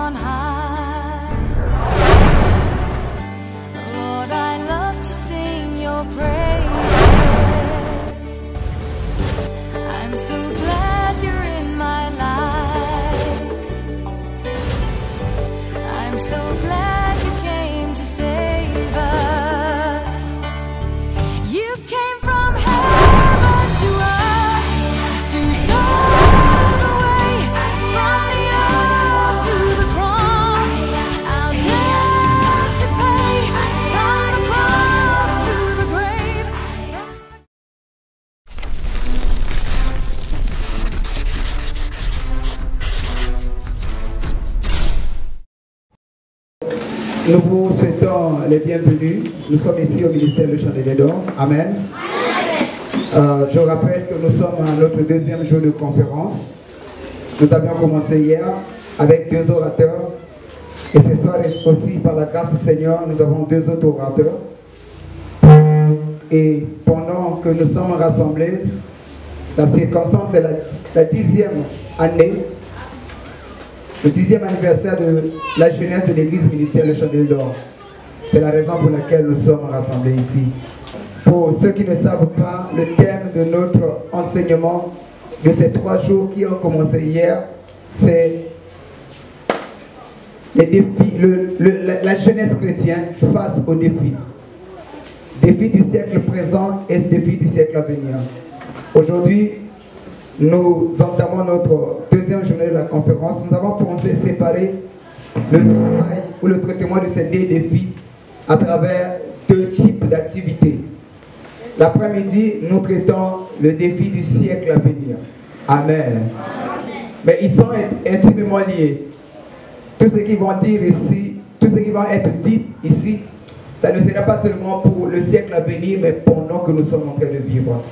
on high. Lord, I love to sing your praises. I'm so glad you're in my life. I'm so glad you came to save us. You came from heaven to earth to show the way, from the earth to the cross. I'll dare to pay, from the cross to the grave. Nous vous souhaitons les bienvenus. Nous sommes ici au ministère Le Chandelier d'Or. Amen. Je rappelle que nous sommes à notre deuxième jour de conférence. Nous avions commencé hier avec 2 orateurs. Et ce soir aussi, par la grâce du Seigneur, nous avons 2 autres orateurs. Et pendant que nous sommes rassemblés, la circonstance est la 10e année, le 10e anniversaire de la jeunesse de l'église ministère Le Chandelier d'Or. C'est la raison pour laquelle nous sommes rassemblés ici. Pour ceux qui ne savent pas, le thème de notre enseignement de ces 3 jours qui ont commencé hier, c'est les défis, la jeunesse chrétienne face aux défis. Défis du siècle présent et défis du siècle à venir. Aujourd'hui, nous entamons notre deuxième journée de la conférence. Nous avons pensé séparer le travail ou le traitement de ces 2 défis à travers 2 types d'activités. L'après-midi, nous traitons le défi du siècle à venir. Amen. Mais ils sont intimement liés. Tout ce qu'ils vont dire ici, tout ce qui va être dit ici, ça ne sera pas seulement pour le siècle à venir, mais pendant que nous sommes en train de vivre.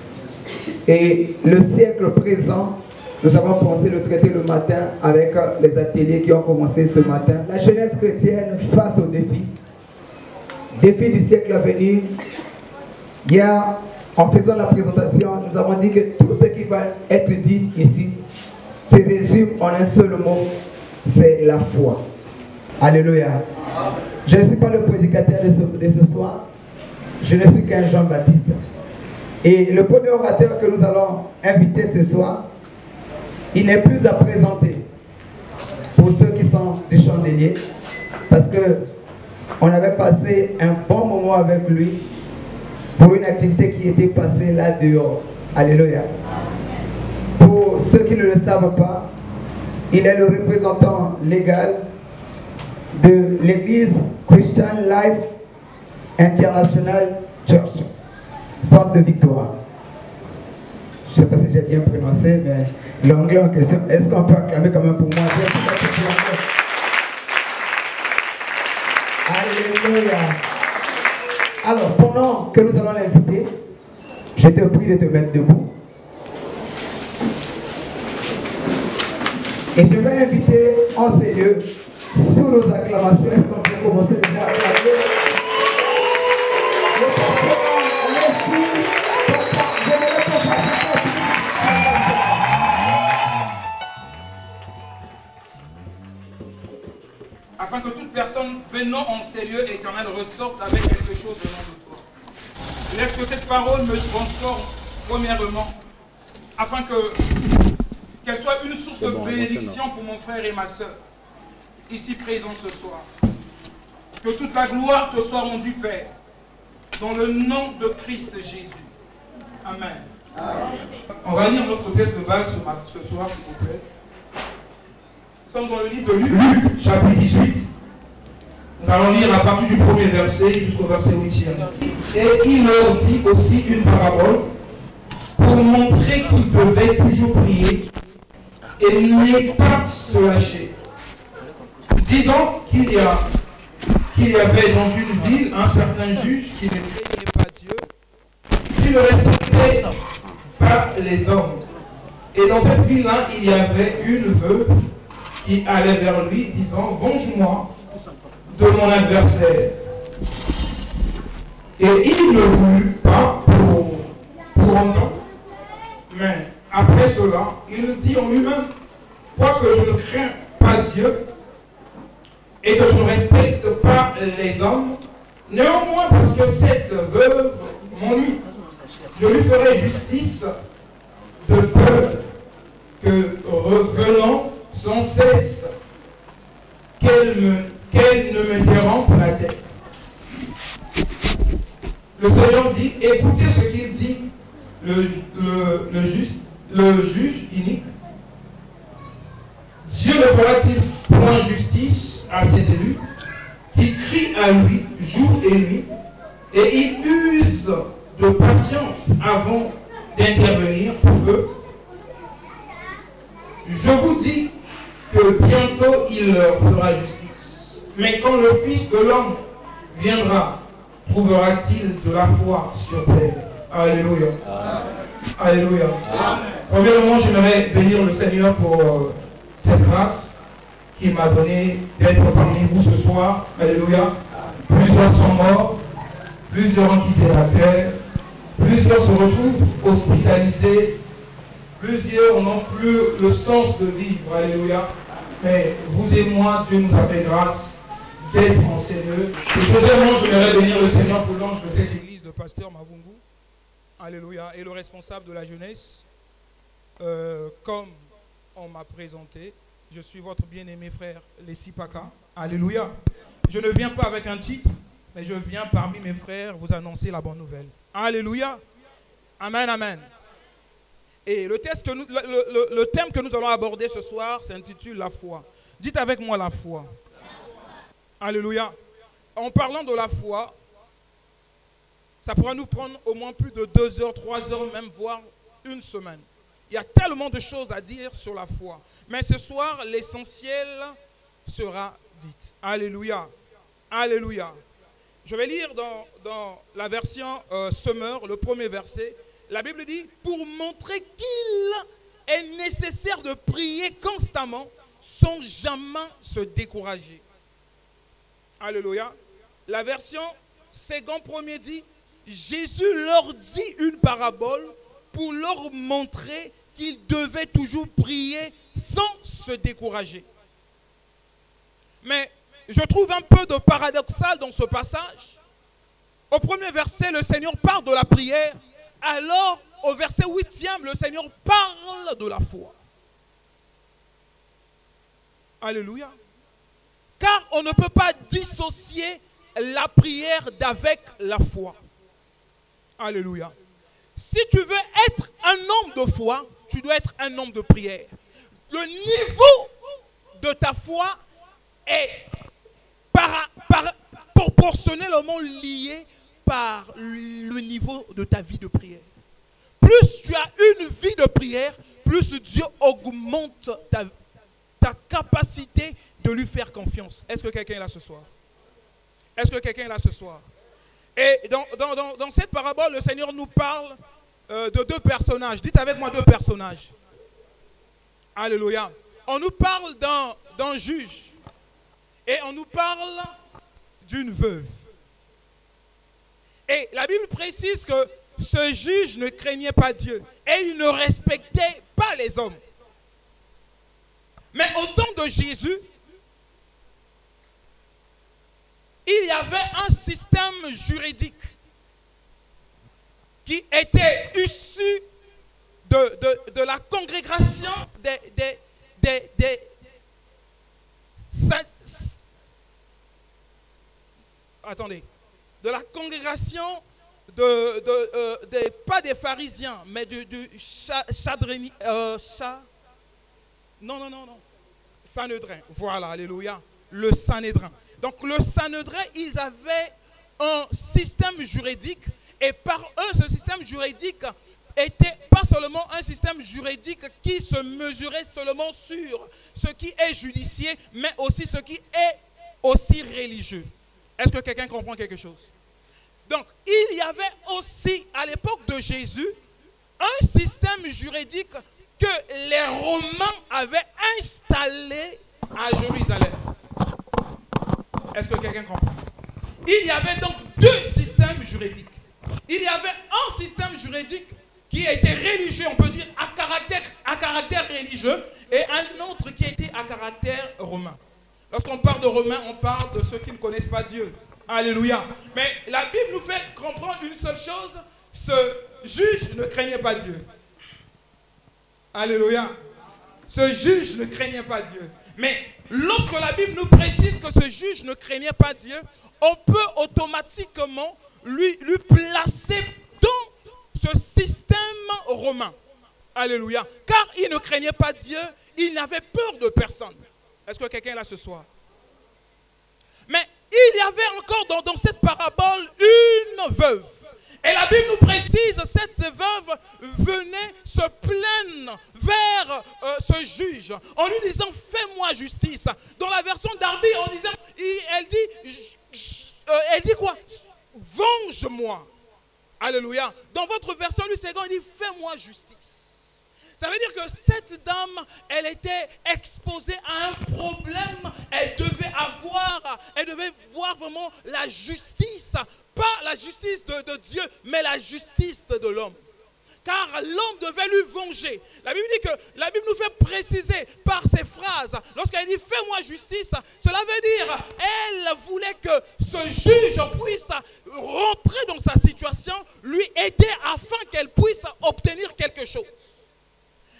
Et le siècle présent, nous avons pensé le traiter le matin avec les ateliers qui ont commencé ce matin. La jeunesse chrétienne face aux défis. Défis du siècle à venir. Hier, en faisant la présentation, nous avons dit que tout ce qui va être dit ici se résume en un seul mot, c'est la foi. Alléluia. Je ne suis pas le prédicateur de ce soir, je ne suis qu'un Jean-Baptiste. Et le premier orateur que nous allons inviter ce soir, il n'est plus à présenter pour ceux qui sont du chandelier, parce qu'on avait passé un bon moment avec lui pour une activité qui était passée là dehors. Alléluia. Pour ceux qui ne le savent pas, il est le représentant légal de l'église Christian Life International Church, Centre de Victoire. Je ne sais pas si j'ai bien prononcé, mais l'anglais en question, est-ce qu'on peut acclamer quand même pour moi? Alléluia. Alors, pendant que nous allons l'inviter, je te prie de te mettre debout. Et je vais inviter en ces lieux, sous nos acclamations, est-ce qu'on peut commencer déjà à acclamer? Afin que toute personne venant en ces lieux éternels ressorte avec quelque chose venant de toi. Laisse que cette parole me transforme premièrement, afin qu'elle soit une source de bénédiction pour mon frère et ma soeur, ici présents ce soir. Que toute la gloire te soit rendue, Père, dans le nom de Christ Jésus. Amen. On va lire notre texte de base ce soir, s'il vous plaît. Nous sommes dans le livre de Luc, chapitre 18. Nous allons lire à partir du premier verset jusqu'au verset 8e. Et il leur dit aussi une parabole pour montrer qu'ils devaient toujours prier et ne pas se lâcher. Disons qu'il y avait dans une ville un certain juge qui ne craignait pas Dieu, qui ne respectait pas les hommes. Et dans cette ville-là, il y avait une veuve qui allait vers lui, disant, venge-moi de mon adversaire. Et il ne voulut pas pour longtemps. Mais après cela, il dit en lui-même, quoique je ne crains pas Dieu et que je ne respecte pas les hommes, néanmoins parce que cette veuve m'ennuie, je lui ferai justice de peur que revenant sans cesse qu'elle ne me dérampe la tête. Le Seigneur dit, écoutez ce qu'il dit, le juge inique. Dieu ne fera-t-il point justice à ses élus qui crient à lui jour et nuit, et il use de patience avant d'intervenir pour eux? Je vous dis que bientôt il leur fera justice. Mais quand le Fils de l'homme viendra, trouvera-t-il de la foi sur terre? Alléluia. Alléluia. Premièrement, j'aimerais bénir le Seigneur pour cette grâce qu'il m'a donnée d'être parmi vous ce soir. Alléluia. Plusieurs sont morts, plusieurs ont quitté la terre, plusieurs se retrouvent hospitalisés, plusieurs n'ont plus le sens de vivre. Alléluia. Mais vous et moi, Dieu nous a fait grâce d'être en ces lieux. Et deuxièmement, j'aimerais bénir le Seigneur pour l'ange de cette église, le pasteur Mavungu. Alléluia. Et le responsable de la jeunesse. Comme on m'a présenté, je suis votre bien-aimé frère Lessi Paka. Alléluia. Je ne viens pas avec un titre, mais je viens parmi mes frères vous annoncer la bonne nouvelle. Alléluia. Amen, amen. Et le thème que nous allons aborder ce soir s'intitule la foi. Dites avec moi la foi. Alléluia. En parlant de la foi, ça pourra nous prendre au moins plus de 2 heures, 3 heures, même voire une semaine. Il y a tellement de choses à dire sur la foi. Mais ce soir, l'essentiel sera dit. Alléluia. Alléluia. Je vais lire dans la version Semeur, le premier verset. La Bible dit, pour montrer qu'il est nécessaire de prier constamment sans jamais se décourager. Alléluia. La version second premier dit, Jésus leur dit une parabole pour leur montrer qu'ils devaient toujours prier sans se décourager. Mais je trouve un peu de paradoxal dans ce passage. Au premier verset, le Seigneur parle de la prière. Alors, au verset 8e, le Seigneur parle de la foi. Alléluia. Car on ne peut pas dissocier la prière d'avec la foi. Alléluia. Si tu veux être un homme de foi, tu dois être un homme de prière. Le niveau de ta foi est proportionnellement lié par le niveau de ta vie de prière. Plus tu as une vie de prière, plus Dieu augmente ta capacité de lui faire confiance. Est-ce que quelqu'un est là ce soir? Est-ce que quelqu'un est là ce soir? Et dans cette parabole, le Seigneur nous parle de 2 personnages. Dites avec moi 2 personnages. Alléluia. On nous parle d'un juge. Et on nous parle d'une veuve. Et la Bible précise que ce juge ne craignait pas Dieu. Et il ne respectait pas les hommes. Mais au temps de Jésus, il y avait un système juridique qui était issu de la congrégation de la congrégation pas des pharisiens, mais du Sanhédrin. Voilà, alléluia. Le Sanhédrin. Donc le Sanhédrin, ils avaient un système juridique et par eux, ce système juridique était pas seulement un système juridique qui se mesurait seulement sur ce qui est judiciaire, mais aussi ce qui est aussi religieux. Est-ce que quelqu'un comprend quelque chose? Donc, il y avait aussi, à l'époque de Jésus, un système juridique que les Romains avaient installé à Jérusalem. Est-ce que quelqu'un comprend? Il y avait donc 2 systèmes juridiques. Il y avait un système juridique qui était religieux, on peut dire à caractère religieux, et un autre qui était à caractère romain. Lorsqu'on parle de Romains, on parle de ceux qui ne connaissent pas Dieu. Alléluia. Mais la Bible nous fait comprendre une seule chose. Ce juge ne craignait pas Dieu. Alléluia. Ce juge ne craignait pas Dieu. Mais lorsque la Bible nous précise que ce juge ne craignait pas Dieu, on peut automatiquement lui placer dans ce système romain. Alléluia. Car il ne craignait pas Dieu, il n'avait peur de personne. Est-ce que quelqu'un est là ce soir? Mais il y avait encore dans cette parabole une veuve. Et la Bible nous précise, cette veuve venait se plaindre vers ce juge en lui disant, fais-moi justice. Dans la version Darby, elle dit quoi? Venge-moi. Alléluia. Dans votre version du second, il dit, fais-moi justice. Ça veut dire que cette dame, elle était exposée à un problème. Elle devait voir vraiment la justice. Pas la justice de Dieu, mais la justice de l'homme. Car l'homme devait lui venger. La Bible dit que la Bible nous fait préciser par ces phrases. Lorsqu'elle dit fais-moi justice, cela veut dire elle voulait que ce juge puisse rentrer dans sa situation, lui aider afin qu'elle puisse obtenir quelque chose.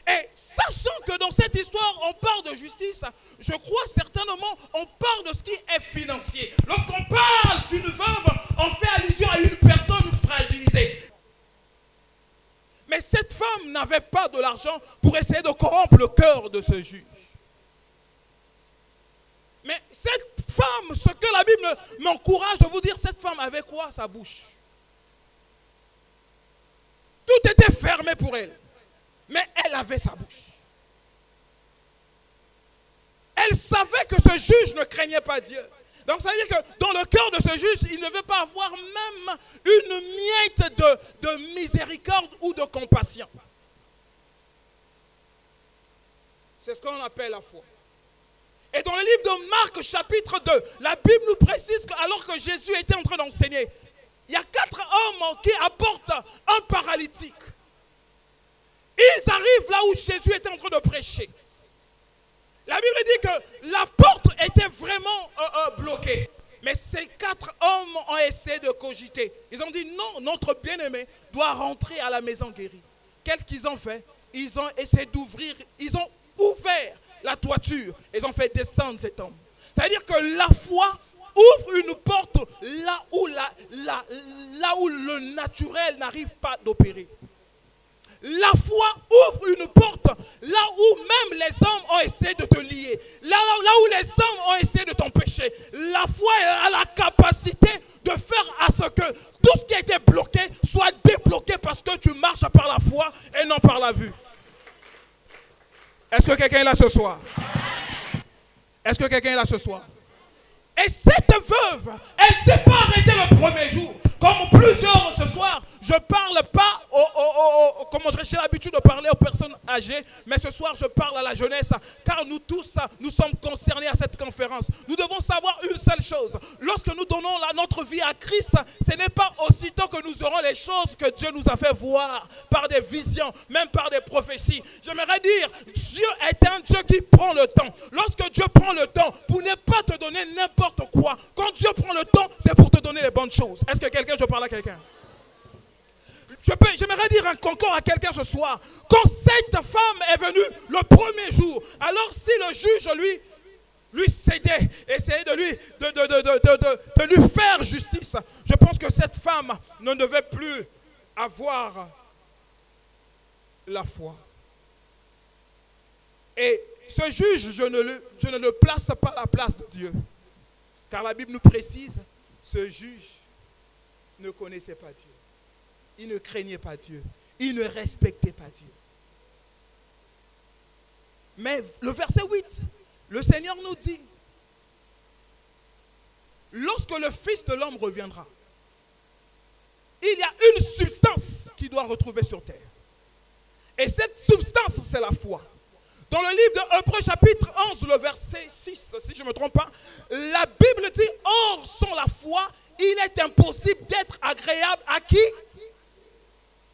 Et sachant que dans cette histoire, on parle de justice, je crois certainement, on parle de ce qui est financier. Lorsqu'on parle d'une veuve, on fait allusion à une personne fragilisée. Mais cette femme n'avait pas de l'argent pour essayer de corrompre le cœur de ce juge. Mais cette femme, ce que la Bible m'encourage de vous dire, cette femme avait quoi à sa bouche? Tout était fermé pour elle. Mais elle avait sa bouche. Elle savait que ce juge ne craignait pas Dieu. Donc ça veut dire que dans le cœur de ce juge, il ne veut pas avoir même une miette de miséricorde ou de compassion. C'est ce qu'on appelle la foi. Et dans le livre de Marc chapitre 2, la Bible nous précise qu'alors que Jésus était en train d'enseigner, il y a 4 hommes qui apportent un paralytique. Ils arrivent là où Jésus était en train de prêcher. La Bible dit que la porte était vraiment bloquée. Mais ces 4 hommes ont essayé de cogiter. Ils ont dit non, notre bien-aimé doit rentrer à la maison guérie. Qu'est-ce qu'ils ont fait? Ils ont essayé d'ouvrir, ils ont ouvert la toiture. Ils ont fait descendre cet homme. C'est-à-dire que la foi ouvre une porte là où le naturel n'arrive pas d'opérer. La foi ouvre une porte là où même les hommes ont essayé de te lier. Là où les hommes ont essayé de t'empêcher. La foi a la capacité de faire à ce que tout ce qui a été bloqué soit débloqué parce que tu marches par la foi et non par la vue. Est-ce que quelqu'un est là ce soir? Est-ce que quelqu'un est là ce soir? Et cette veuve, elle ne s'est pas arrêtée le premier jour. Comme plusieurs ce soir, je ne parle pas comme j'ai l'habitude de parler aux personnes âgées, mais ce soir je parle à la jeunesse, car nous tous, nous sommes concernés à cette conférence. Nous devons savoir une seule chose. Lorsque nous donnons notre vie à Christ, ce n'est pas aussitôt que nous aurons les choses que Dieu nous a fait voir par des visions, même par des prophéties. J'aimerais dire, Dieu est un Dieu qui prend le temps. Lorsque Dieu prend le temps pour ne pas te donner n'importe quoi, quand Dieu prend le temps, c'est pour te donner les bonnes choses. Est-ce que je parle à quelqu'un? J'aimerais dire encore à quelqu'un ce soir, quand cette femme est venue le premier jour, alors si le juge lui cédait, essayait de lui faire justice, je pense que cette femme ne devait plus avoir la foi. Et ce juge, je ne le place pas à la place de Dieu. Car la Bible nous précise, ce juge ne connaissait pas Dieu. Il ne craignait pas Dieu. Il ne respectait pas Dieu. Mais le verset 8, le Seigneur nous dit, lorsque le Fils de l'homme reviendra, il y a une substance qu'il doit retrouver sur terre. Et cette substance, c'est la foi. Dans le livre de Hébreux chapitre 11, le verset 6, si je ne me trompe pas, la Bible dit, or sans la foi, il est impossible d'être agréable à qui?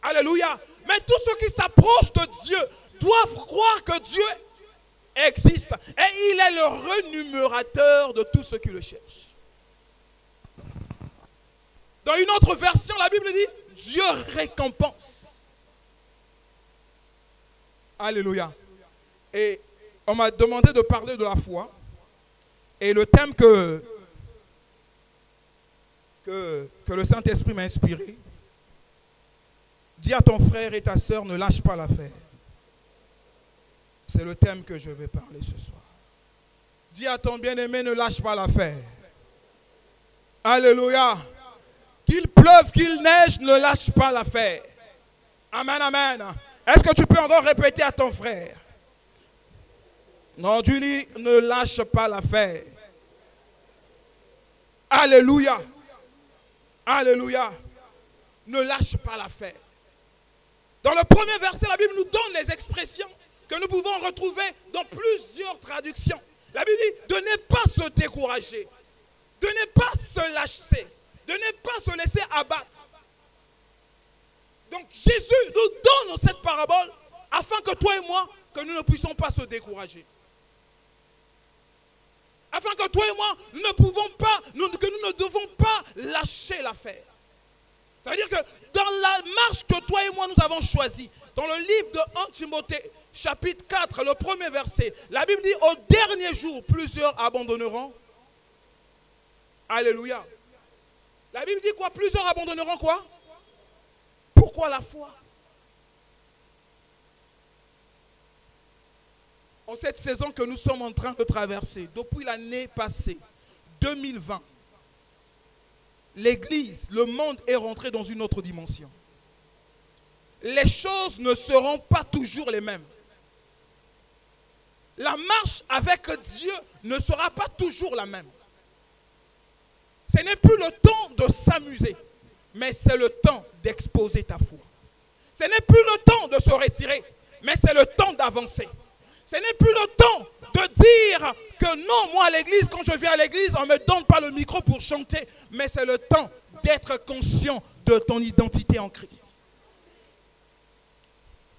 Alléluia. Mais tous ceux qui s'approchent de Dieu doivent croire que Dieu existe et il est le rémunérateur de tous ceux qui le cherchent. Dans une autre version, la Bible dit Dieu récompense. Alléluia. Et on m'a demandé de parler de la foi. Et le thème que le Saint-Esprit m'a inspiré, dis à ton frère et ta sœur, ne lâche pas l'affaire. C'est le thème que je vais parler ce soir. Dis à ton bien-aimé, ne lâche pas l'affaire. Alléluia. Qu'il pleuve, qu'il neige, ne lâche pas l'affaire. Amen, amen. Est-ce que tu peux encore répéter à ton frère? Non, tu dis, ne lâche pas l'affaire. Alléluia. Alléluia. Ne lâche pas l'affaire. Dans le premier verset, la Bible nous donne les expressions que nous pouvons retrouver dans plusieurs traductions. La Bible dit de ne pas se décourager, de ne pas se lâcher, de ne pas se laisser abattre. Donc Jésus nous donne cette parabole afin que toi et moi, que nous ne puissions pas se décourager. Afin que toi et moi, nous ne pouvons pas, que nous ne devons pas lâcher l'affaire. Ça veut dire que dans la marche que toi et moi nous avons choisie, dans le livre de 1 Timothée, chapitre 4, le premier verset, la Bible dit au dernier jour, plusieurs abandonneront. Alléluia. La Bible dit quoi? Plusieurs abandonneront quoi? Pourquoi la foi? En cette saison que nous sommes en train de traverser, depuis l'année passée, 2020, l'Église, le monde est rentré dans une autre dimension. Les choses ne seront pas toujours les mêmes. La marche avec Dieu ne sera pas toujours la même. Ce n'est plus le temps de s'amuser, mais c'est le temps d'exposer ta foi. Ce n'est plus le temps de se retirer, mais c'est le temps d'avancer. Ce n'est plus le temps de dire que non, moi à l'église, quand je viens à l'église, on ne me donne pas le micro pour chanter, mais c'est le temps d'être conscient de ton identité en Christ.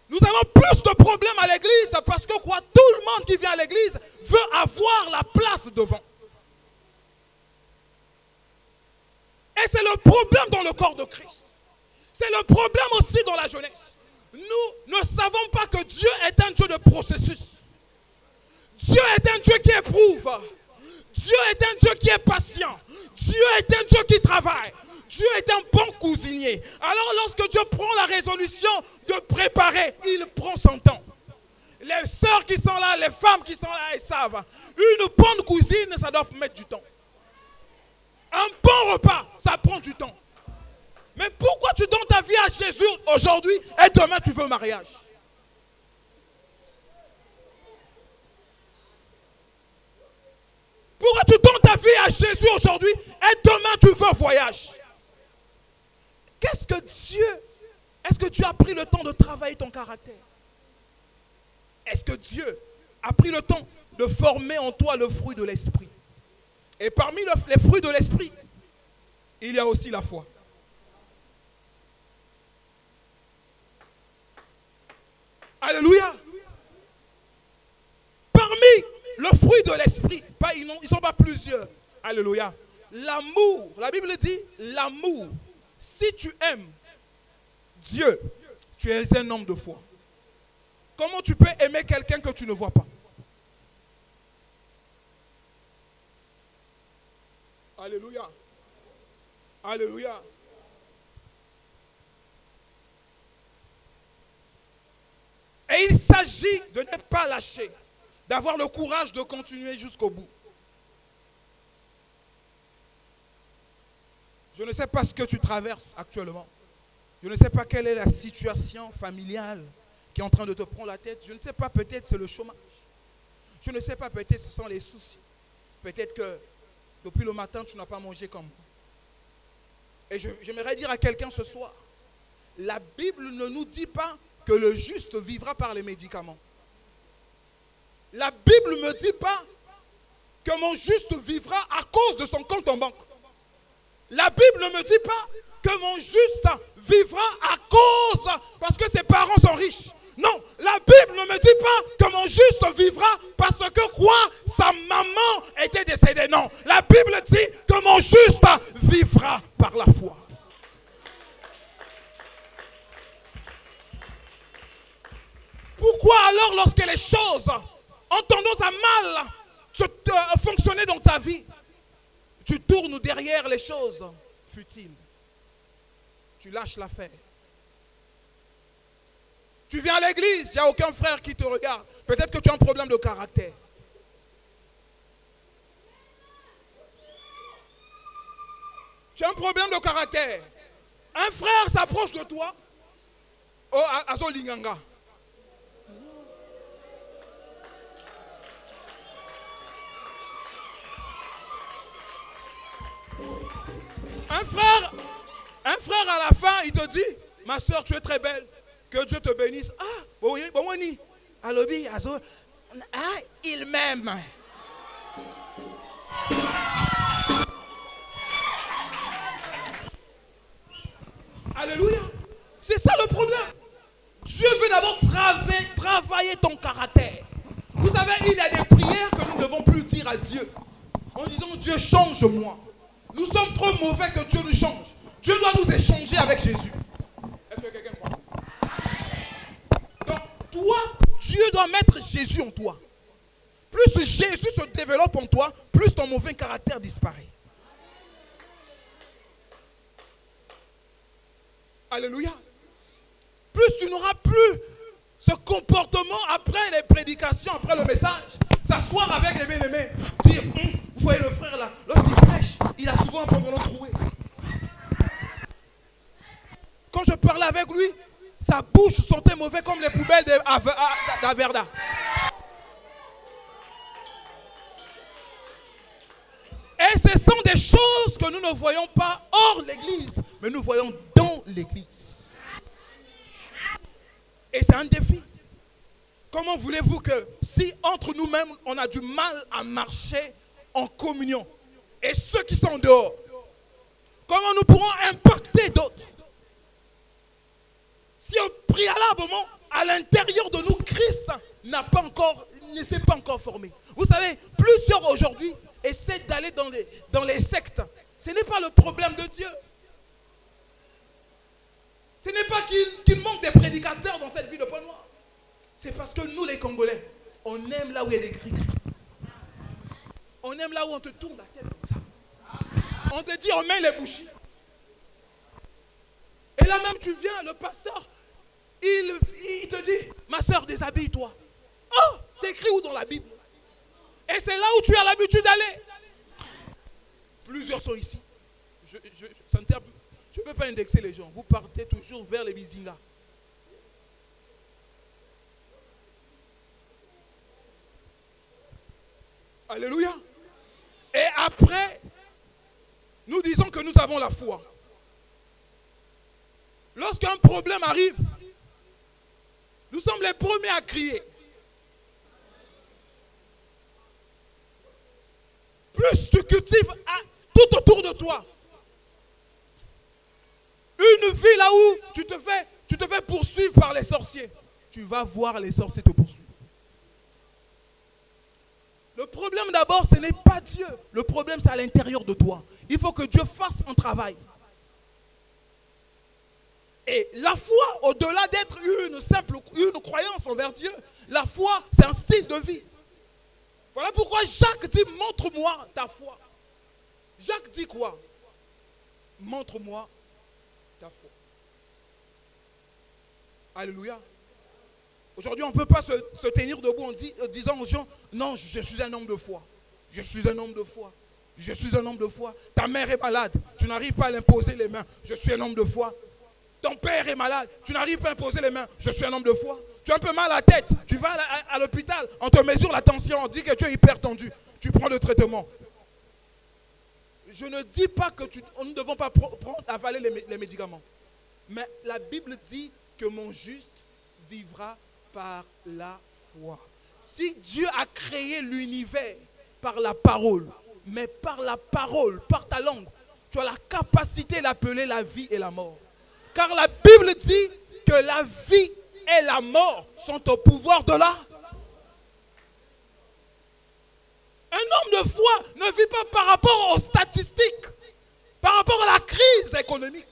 Nous avons plus de problèmes à l'église parce que quoi, tout le monde qui vient à l'église veut avoir la place devant. Et c'est le problème dans le corps de Christ. C'est le problème aussi dans la jeunesse. Nous ne savons pas que Dieu est un Dieu de processus. Dieu est un Dieu qui éprouve. Dieu est un Dieu qui est patient. Dieu est un Dieu qui travaille. Dieu est un bon cuisinier. Alors lorsque Dieu prend la résolution de préparer, il prend son temps. Les sœurs qui sont là, les femmes qui sont là, elles savent. Une bonne cuisine, ça doit mettre du temps. Un bon repas, ça prend du temps. Mais pourquoi tu donnes ta vie à Jésus aujourd'hui et demain tu veux mariage? Pourquoi tu donnes ta vie à Jésus aujourd'hui et demain tu veux voyage? Qu'est-ce que Dieu, est-ce que Dieu a pris le temps de travailler ton caractère? Est-ce que Dieu a pris le temps de former en toi le fruit de l'esprit? Et parmi les fruits de l'esprit, il y a aussi la foi. Alléluia. Parmi le fruit de l'esprit, ils ne sont pas plusieurs. Alléluia. L'amour, la Bible dit l'amour. Si tu aimes Dieu, tu es un homme de foi. Comment tu peux aimer quelqu'un que tu ne vois pas? Alléluia. Alléluia. Et il s'agit de ne pas lâcher, d'avoir le courage de continuer jusqu'au bout. Je ne sais pas ce que tu traverses actuellement. Je ne sais pas quelle est la situation familiale qui est en train de te prendre la tête. Je ne sais pas, peut-être c'est le chômage. Je ne sais pas, peut-être ce sont les soucis. Peut-être que depuis le matin, tu n'as pas mangé comme moi. Et j'aimerais dire à quelqu'un ce soir, la Bible ne nous dit pas que le juste vivra par les médicaments. La Bible ne me dit pas que mon juste vivra à cause de son compte en banque. La Bible ne me dit pas que mon juste vivra à cause parce que ses parents sont riches. Non, la Bible ne me dit pas que mon juste vivra parce que quoi? Sa maman était décédée. Non, la Bible dit que mon juste vivra par la foi. Pourquoi alors lorsque les choses ont tendance à mal fonctionner dans ta vie, tu tournes derrière les choses futiles? Tu lâches l'affaire. Tu viens à l'église, il n'y a aucun frère qui te regarde. Peut-être que tu as un problème de caractère. Tu as un problème de caractère. Un frère s'approche de toi. Oh, Azo Linganga. Un frère à la fin, il te dit, ma soeur, tu es très belle. Que Dieu te bénisse. Ah, oui, bon, oui. Alobi, Azo. Ah, il m'aime. Alléluia. C'est ça le problème. Dieu veut d'abord travailler ton caractère. Vous savez, il y a des prières que nous ne devons plus dire à Dieu. En disant, Dieu, change-moi. Nous sommes trop mauvais que Dieu nous change. Dieu doit nous échanger avec Jésus. Est-ce que quelqu'un croit? Donc, toi, Dieu doit mettre Jésus en toi. Plus Jésus se développe en toi, plus ton mauvais caractère disparaît. Alléluia. Plus tu n'auras plus ce comportement après les prédications, après le message. S'asseoir avec les bien-aimés. Dire, vous voyez le frère là, lorsqu'il prêche, il a souvent un pantalon troué. Quand je parlais avec lui, sa bouche sentait mauvais comme les poubelles d'Averda. Et ce sont des choses que nous ne voyons pas hors l'église, mais nous voyons dans l'église. Et c'est un défi. Comment voulez-vous que si entre nous-mêmes on a du mal à marcher en communion, et ceux qui sont dehors, comment nous pourrons impacter d'autres? Si préalablement, à l'intérieur de nous, Christ ne s'est pas encore formé. Vous savez, plusieurs aujourd'hui essaient d'aller dans les sectes. Ce n'est pas le problème de Dieu. Ce n'est pas qu'il manque des prédicateurs dans cette ville de Pont-Noir. C'est parce que nous, les Congolais, on aime là où il y a des cris-cris. On aime là où on te tourne la tête comme ça. On te dit, on met les bougies. Et là même, tu viens, le pasteur, il te dit, ma soeur, déshabille-toi. Oh, c'est écrit où dans la Bible? Et c'est là où tu as l'habitude d'aller. Plusieurs sont ici. Ça ne sert plus. Je ne peux pas indexer les gens. Vous partez toujours vers les Bizinga. Alléluia. Et après, nous disons que nous avons la foi. Lorsqu'un problème arrive, nous sommes les premiers à crier. Plus tu cultives tout autour de toi une vie là où tu te fais poursuivre par les sorciers, tu vas voir les sorciers te poursuivre. Le problème d'abord, ce n'est pas Dieu. Le problème, c'est à l'intérieur de toi. Il faut que Dieu fasse un travail. Et la foi, au-delà d'être une croyance envers Dieu, la foi, c'est un style de vie. Voilà pourquoi Jacques dit, montre-moi ta foi. Jacques dit quoi? Montre-moi ta foi. Alléluia. Aujourd'hui, on ne peut pas se tenir debout en disant aux gens, non, je suis un homme de foi. Je suis un homme de foi. Je suis un homme de foi. Ta mère est malade. Tu n'arrives pas à l'imposer les mains. Je suis un homme de foi. Ton père est malade. Tu n'arrives pas à imposer les mains. Je suis un homme de foi. Tu as un peu mal à la tête. Tu vas à l'hôpital. On te mesure la tension. On dit que tu es hyper tendu. Tu prends le traitement. Je ne dis pas que nous ne devons pas avaler les médicaments. Mais la Bible dit que mon juste vivra par la foi. Si Dieu a créé l'univers par la parole, mais par la parole, par ta langue, tu as la capacité d'appeler la vie et la mort. Car la Bible dit que la vie et la mort sont au pouvoir de là. Un homme de foi ne vit pas par rapport aux statistiques, par rapport à la crise économique.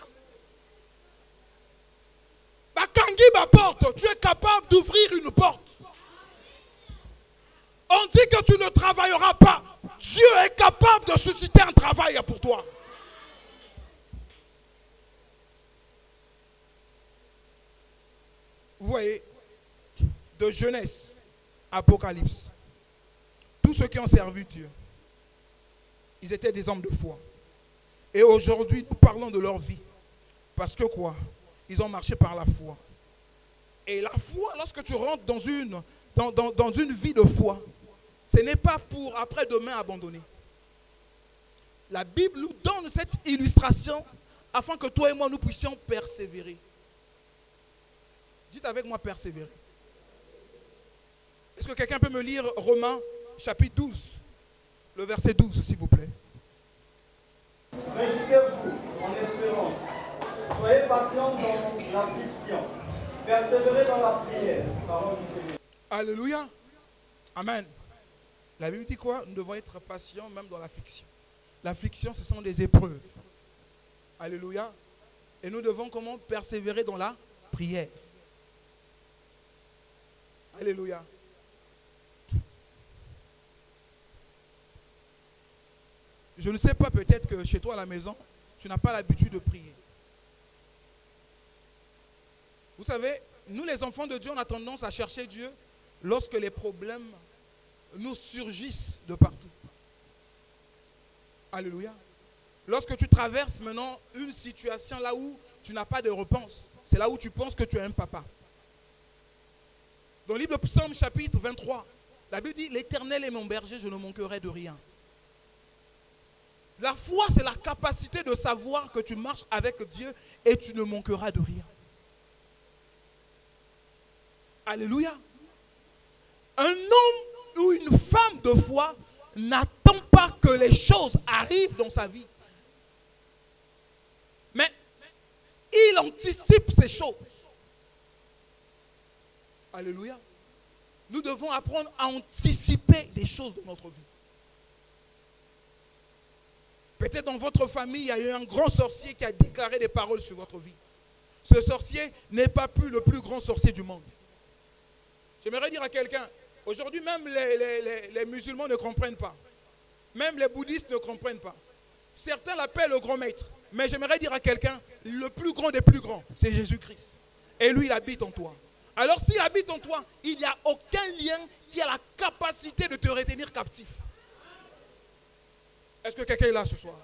Bakangi ma porte, tu es capable d'ouvrir une porte. On dit que tu ne travailleras pas. Dieu est capable de susciter un travail pour toi. Vous voyez, de Genèse, Apocalypse, tous ceux qui ont servi Dieu, ils étaient des hommes de foi. Et aujourd'hui, nous parlons de leur vie. Parce que quoi? Ils ont marché par la foi. Et la foi, lorsque tu rentres dans une vie de foi, ce n'est pas pour après-demain abandonner. La Bible nous donne cette illustration afin que toi et moi, nous puissions persévérer. Dites avec moi persévérer. Est-ce que quelqu'un peut me lire Romains chapitre 12, le verset 12, s'il vous plaît? Réjouissez-vous en espérance. Soyez patients dans l'affliction. Persévérez dans la prière. Parole du Seigneur. Alléluia. Amen. La Bible dit quoi? Nous devons être patients même dans l'affliction. L'affliction, ce sont des épreuves. Alléluia. Et nous devons comment? Persévérer dans la prière. Alléluia. Je ne sais pas, peut-être que chez toi à la maison, tu n'as pas l'habitude de prier. Vous savez, nous les enfants de Dieu, on a tendance à chercher Dieu lorsque les problèmes nous surgissent de partout. Alléluia. Lorsque tu traverses maintenant une situation là où tu n'as pas de réponse, c'est là où tu penses que tu es un papa. Dans le livre de Psaume chapitre 23, la Bible dit « L'Éternel est mon berger, je ne manquerai de rien ». La foi, c'est la capacité de savoir que tu marches avec Dieu et tu ne manqueras de rien. Alléluia. Un homme ou une femme de foi n'attend pas que les choses arrivent dans sa vie. Mais il anticipe ces choses. Alléluia. Nous devons apprendre à anticiper des choses dans notre vie. Peut-être dans votre famille, il y a eu un grand sorcier qui a déclaré des paroles sur votre vie. Ce sorcier n'est pas plus le plus grand sorcier du monde. J'aimerais dire à quelqu'un, aujourd'hui même les musulmans ne comprennent pas. Même les bouddhistes ne comprennent pas. Certains l'appellent le grand maître. Mais j'aimerais dire à quelqu'un, le plus grand des plus grands, c'est Jésus-Christ. Et lui, il habite en toi. Alors s'il habite en toi, il n'y a aucun lien qui a la capacité de te retenir captif. Est-ce que quelqu'un est là ce soir?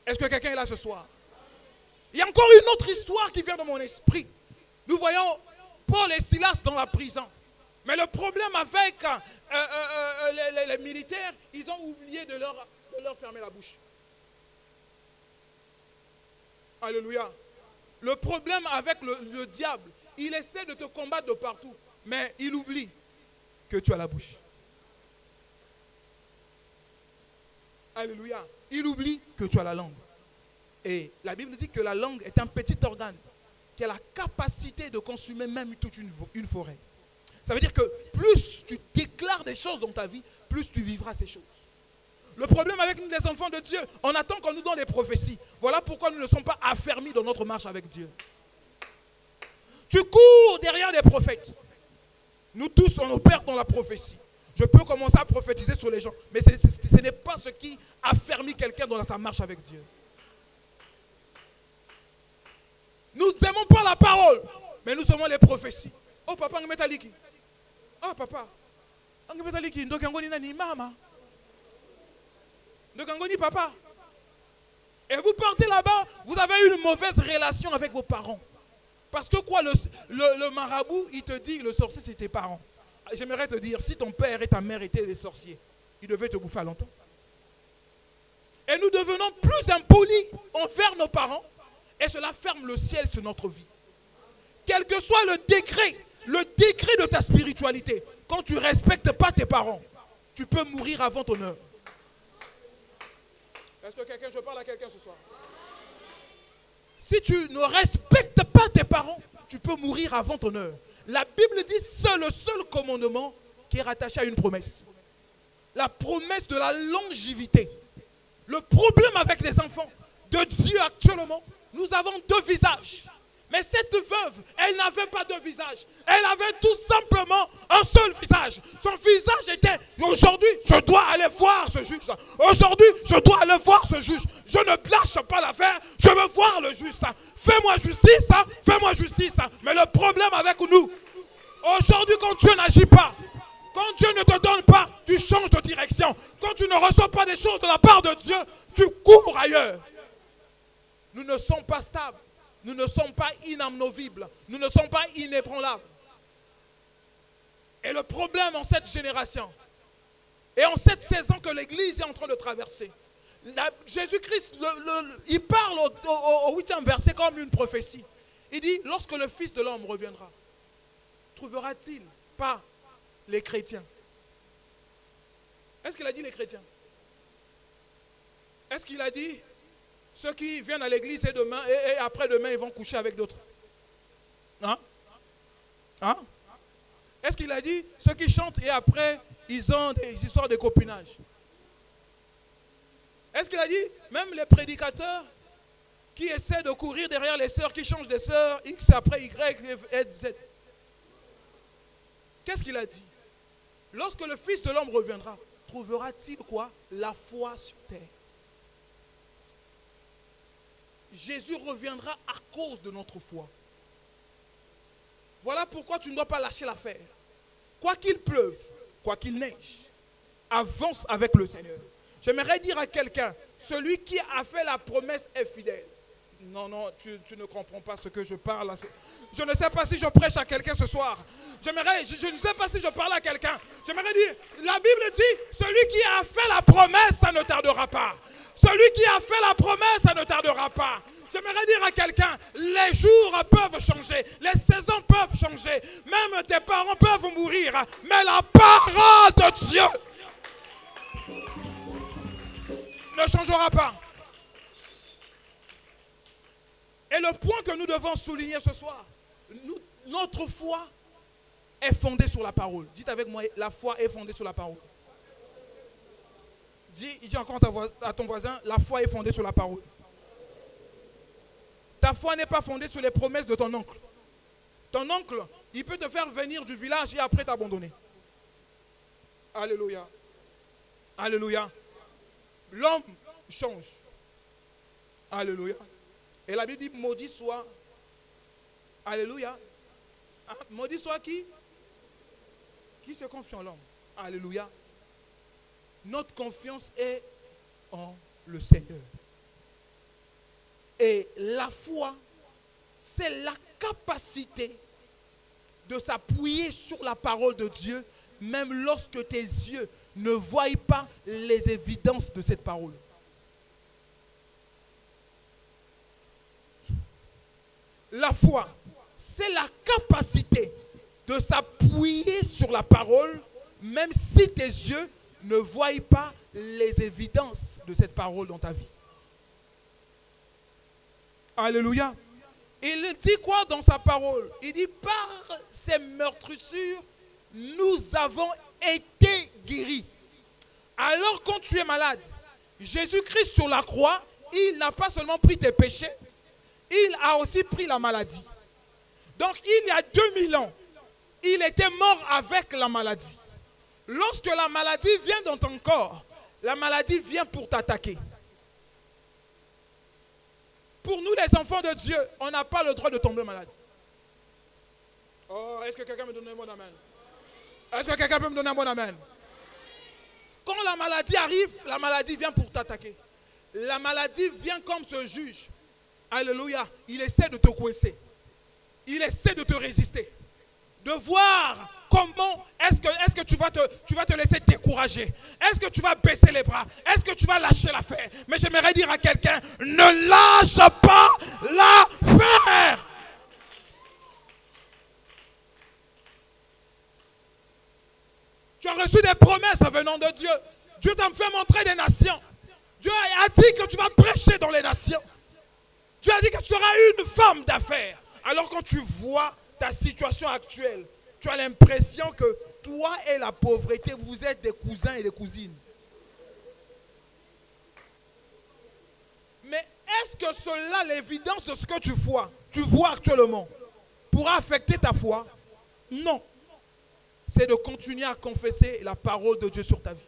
Est-ce que quelqu'un est là ce soir? Il y a encore une autre histoire qui vient dans mon esprit. Nous voyons Paul et Silas dans la prison. Mais le problème avec les militaires, ils ont oublié de leur fermer la bouche. Alléluia. Le problème avec le diable, il essaie de te combattre de partout, mais il oublie que tu as la bouche. Alléluia. Il oublie que tu as la langue. Et la Bible dit que la langue est un petit organe qui a la capacité de consumer même toute une forêt. Ça veut dire que plus tu déclares des choses dans ta vie, plus tu vivras ces choses. Le problème avec nous, les enfants de Dieu, on attend qu'on nous donne des prophéties. Voilà pourquoi nous ne sommes pas affermis dans notre marche avec Dieu. Tu cours derrière des prophètes. Nous tous, on opère dans la prophétie. Je peux commencer à prophétiser sur les gens, mais ce n'est pas ce qui affermit quelqu'un dans sa marche avec Dieu. Nous n'aimons pas la parole, mais nous aimons les prophéties. Oh papa, on met taliki. Oh papa, on met taliki. Donc on ni maman. Donc on dit papa. Et vous partez là-bas, vous avez une mauvaise relation avec vos parents. Parce que quoi, le marabout, il te dit, le sorcier, c'est tes parents. J'aimerais te dire, si ton père et ta mère étaient des sorciers, ils devaient te bouffer à longtemps. Et nous devenons plus impolis envers nos parents, et cela ferme le ciel sur notre vie. Quel que soit le décret de ta spiritualité, quand tu ne respectes pas tes parents, tu peux mourir avant ton heure. Est-ce que je parle à quelqu'un ce soir? Si tu ne respectes pas tes parents, tu peux mourir avant ton heure. La Bible dit c'est le seul commandement qui est rattaché à une promesse. La promesse de la longévité. Le problème avec les enfants de Dieu actuellement, nous avons deux visages. Mais cette veuve, elle n'avait pas de visage. Elle avait tout simplement un seul visage. Son visage était, aujourd'hui, je dois aller voir ce juge. Aujourd'hui, je dois aller voir ce juge. Je ne lâche pas l'affaire, je veux voir le juge. Fais-moi justice, fais-moi justice. Mais le problème avec nous, aujourd'hui, quand Dieu n'agit pas, quand Dieu ne te donne pas, tu changes de direction. Quand tu ne reçois pas des choses de la part de Dieu, tu cours ailleurs. Nous ne sommes pas stables. Nous ne sommes pas inamovibles. Nous ne sommes pas inébranlables. Et le problème en cette génération et en cette saison que l'Église est en train de traverser, Jésus-Christ, il parle au 8e verset comme une prophétie. Il dit, lorsque le Fils de l'homme reviendra, trouvera-t-il pas les chrétiens? Est-ce qu'il a dit les chrétiens? Est-ce qu'il a dit ceux qui viennent à l'église et demain et après-demain ils vont coucher avec d'autres? Hein? Est-ce qu'il a dit ceux qui chantent et après ils ont des histoires de copinage? Est-ce qu'il a dit même les prédicateurs qui essaient de courir derrière les sœurs, qui changent des sœurs X après Y et Z? Qu'est-ce qu'il a dit? Lorsque le Fils de l'homme reviendra, trouvera-t-il quoi? La foi sur terre. Jésus reviendra à cause de notre foi. Voilà pourquoi tu ne dois pas lâcher l'affaire. Quoi qu'il pleuve, quoi qu'il neige, avance avec le Seigneur. J'aimerais dire à quelqu'un, celui qui a fait la promesse est fidèle. Non, tu ne comprends pas ce que je parle. Je ne sais pas si je prêche à quelqu'un ce soir. Je ne sais pas si je parle à quelqu'un. J'aimerais dire, la Bible dit, celui qui a fait la promesse, ça ne tardera pas. Celui qui a fait la promesse, ça ne tardera pas. J'aimerais dire à quelqu'un, les jours peuvent changer, les saisons peuvent changer, même tes parents peuvent mourir, mais la parole de Dieu ne changera pas. Et le point que nous devons souligner ce soir, notre foi est fondée sur la parole. Dites avec moi, la foi est fondée sur la parole. Dis encore à ton voisin, la foi est fondée sur la parole. Ta foi n'est pas fondée sur les promesses de ton oncle. Ton oncle, il peut te faire venir du village et après t'abandonner. Alléluia. Alléluia. L'homme change. Alléluia. Et la Bible dit, maudit soit. Alléluia. Hein? Maudit soit qui? Qui se confie en l'homme. Alléluia. Notre confiance est en le Seigneur. Et la foi, c'est la capacité de s'appuyer sur la parole de Dieu, même lorsque tes yeux ne voient pas les évidences de cette parole. La foi, c'est la capacité de s'appuyer sur la parole, même si tes yeux ne voient pas les évidences de cette parole dans ta vie. Alléluia. Il dit quoi dans sa parole? Il dit, par ces meurtrissures, nous avons été guéris. Alors quand tu es malade, Jésus-Christ sur la croix, il n'a pas seulement pris tes péchés, il a aussi pris la maladie. Donc il y a 2000 ans, il était mort avec la maladie. Lorsque la maladie vient dans ton corps, la maladie vient pour t'attaquer. Pour nous les enfants de Dieu, on n'a pas le droit de tomber malade. Oh, est-ce que quelqu'un me donne un bon amen? Est-ce que quelqu'un peut me donner un bon amen? Quand la maladie arrive, la maladie vient pour t'attaquer. La maladie vient comme ce juge. Alléluia. Il essaie de te coincer. Il essaie de te résister. De voir comment est-ce que tu vas te laisser décourager. Est-ce que tu vas baisser les bras? Est-ce que tu vas lâcher l'affaire? Mais j'aimerais dire à quelqu'un, ne lâche pas l'affaire. Tu as reçu des promesses venant de Dieu. Dieu t'a fait montrer des nations. Dieu a dit que tu vas prêcher dans les nations. Dieu a dit que tu seras une femme d'affaires. Alors quand tu vois ta situation actuelle, tu as l'impression que toi et la pauvreté, vous êtes des cousins et des cousines. Mais est-ce que cela, l'évidence de ce que tu vois actuellement, pourra affecter ta foi? Non. C'est de continuer à confesser la parole de Dieu sur ta vie.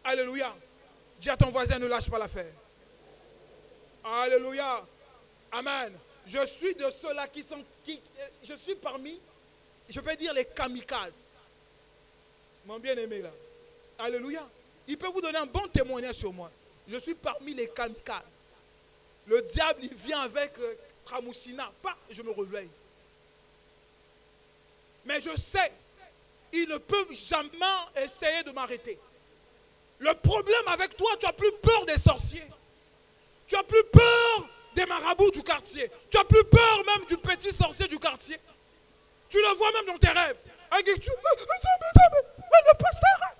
Alléluia. Dis à ton voisin, ne lâche pas l'affaire. Alléluia. Amen. Je suis de ceux-là je suis parmi, je peux dire les kamikazes. Mon bien-aimé là. Alléluia. Il peut vous donner un bon témoignage sur moi. Je suis parmi les kamikazes. Le diable, il vient avec Tramoussina. Pas, je me réveille. Mais je sais, il ne peut jamais essayer de m'arrêter. Le problème avec toi, tu as plus peur des sorciers. Tu as plus peur des marabouts du quartier. Tu as plus peur même du petit sorcier du quartier. Tu le vois même dans tes rêves. Le pasteur.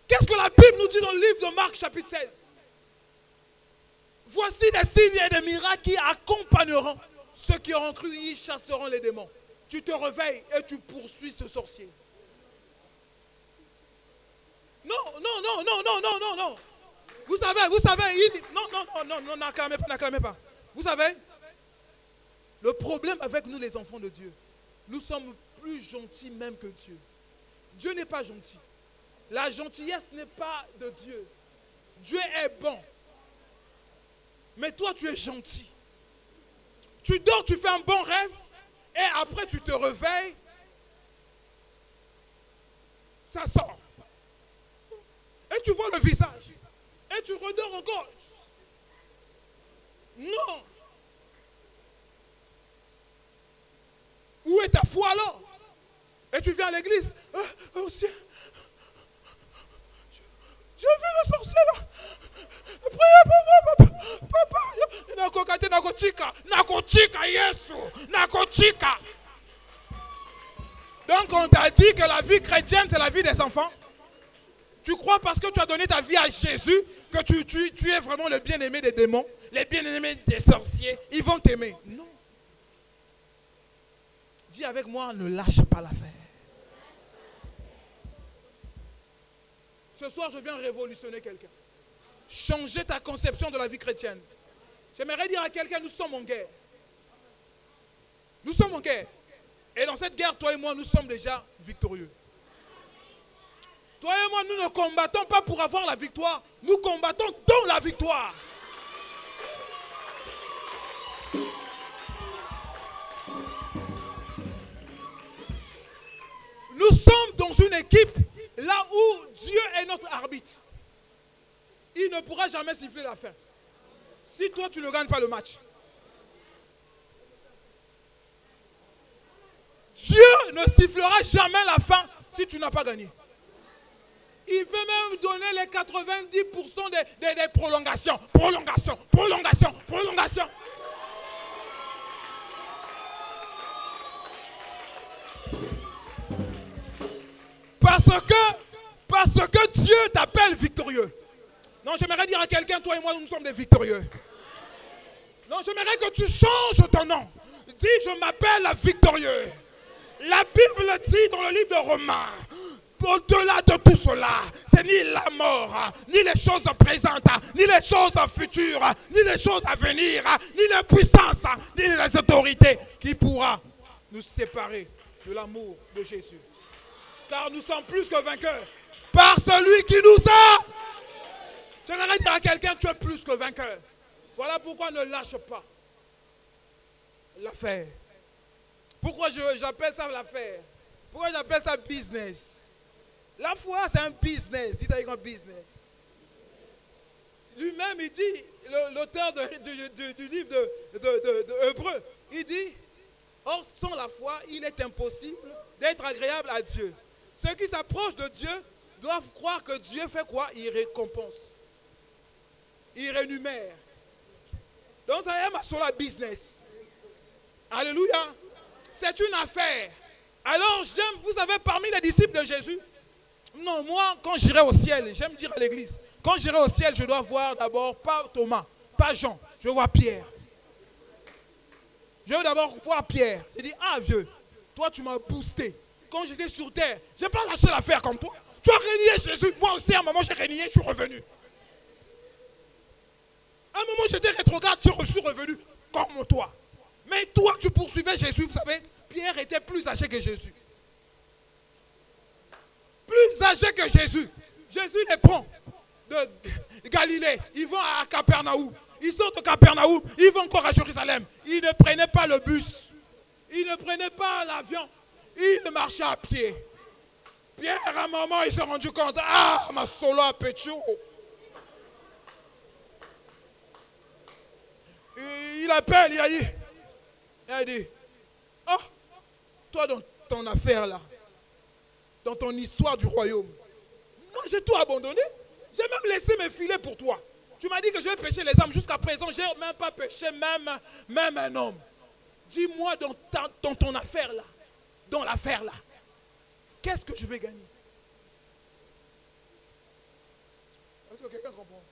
Qu'est-ce que la Bible nous dit dans le livre de Marc chapitre 16? Voici des signes et des miracles qui accompagneront ceux qui auront cru, ils chasseront les démons. Tu te réveilles et tu poursuis ce sorcier. Non. Vous savez, non, n'acclamez pas. Vous savez, le problème avec nous les enfants de Dieu, nous sommes plus gentils même que Dieu. Dieu n'est pas gentil. La gentillesse n'est pas de Dieu. Dieu est bon. Mais toi, tu es gentil. Tu dors, tu fais un bon rêve, et après tu te réveilles, ça sort. Et tu vois le visage. Et tu redors encore. Non. Où est ta foi alors? Et tu viens à l'église. Oh ciel. J'ai vu le sorcier là. Priez pour moi, papa. Nakotika, Yesu. Nakotika. Donc on t'a dit que la vie chrétienne, c'est la vie des enfants. Tu crois parce que tu as donné ta vie à Jésus que tu es vraiment le bien-aimé des démons, les bien-aimés des sorciers. Ils vont t'aimer. Non. Dis avec moi, ne lâche pas l'affaire. Ce soir, je viens révolutionner quelqu'un. Changer ta conception de la vie chrétienne. J'aimerais dire à quelqu'un, nous sommes en guerre. Nous sommes en guerre. Et dans cette guerre, toi et moi, nous sommes déjà victorieux. Toi et moi, nous ne combattons pas pour avoir la victoire. Nous combattons dans la victoire. Nous sommes dans une équipe là où Dieu est notre arbitre. Il ne pourra jamais siffler la fin. Si toi, tu ne gagnes pas le match. Dieu ne sifflera jamais la fin si tu n'as pas gagné. Il peut même donner les 90% des prolongations. Prolongation. Parce que Dieu t'appelle victorieux. Non, j'aimerais dire à quelqu'un, toi et moi, nous sommes des victorieux. Non, j'aimerais que tu changes ton nom. Dis, je m'appelle victorieux. La Bible dit dans le livre de Romains, au-delà de tout cela, c'est ni la mort, ni les choses présentes, ni les choses futures, ni les choses à venir, ni les puissances, ni les autorités qui pourra nous séparer de l'amour de Jésus. Car nous sommes plus que vainqueurs par celui qui nous a. J'aimerais dire à quelqu'un, tu es plus que vainqueur. Voilà pourquoi ne lâche pas l'affaire. Pourquoi j'appelle ça l'affaire? Pourquoi j'appelle ça business? La foi, c'est un business. Dites avec un business. Lui-même, il dit, l'auteur du livre de Hébreux, il dit, or sans la foi, il est impossible d'être agréable à Dieu. Ceux qui s'approchent de Dieu doivent croire que Dieu fait quoi? Il récompense. Il rémunère. Donc ça y est, sur la business. Alléluia. C'est une affaire. Alors vous savez, parmi les disciples de Jésus, non, moi, quand j'irai au ciel, j'aime dire à l'église, quand j'irai au ciel, je dois voir d'abord, pas Thomas, pas Jean, je vois Pierre. Je veux d'abord voir Pierre. Je dis, ah vieux, toi tu m'as boosté. Quand j'étais sur terre, je n'ai pas lâché l'affaire comme toi. Tu as renié Jésus. Moi aussi, à un moment, j'ai renié, je suis revenu. À un moment, j'étais rétrograde, je suis revenu comme toi. Mais toi, tu poursuivais Jésus. Vous savez, Pierre était plus âgé que Jésus. Plus âgé que Jésus. Jésus les prend de Galilée. Ils vont à Capernaum. Ils sont de Capernaum. Ils vont encore à Jérusalem. Ils ne prenaient pas le bus. Ils ne prenaient pas l'avion. Ils marchaient à pied. Pierre, à un moment, il s'est rendu compte. Ah, ma solo à Pécho. Il appelle Yahi. Il dit, oh, toi dans ton affaire là, dans ton histoire du royaume, moi j'ai tout abandonné. J'ai même laissé mes filets pour toi. Tu m'as dit que je vais pêcher les âmes. Jusqu'à présent, je n'ai même pas pêché même un homme. Dis-moi dans ton affaire là, dans l'affaire là, qu'est-ce que je vais gagner? Est-ce que quelqu'un comprend?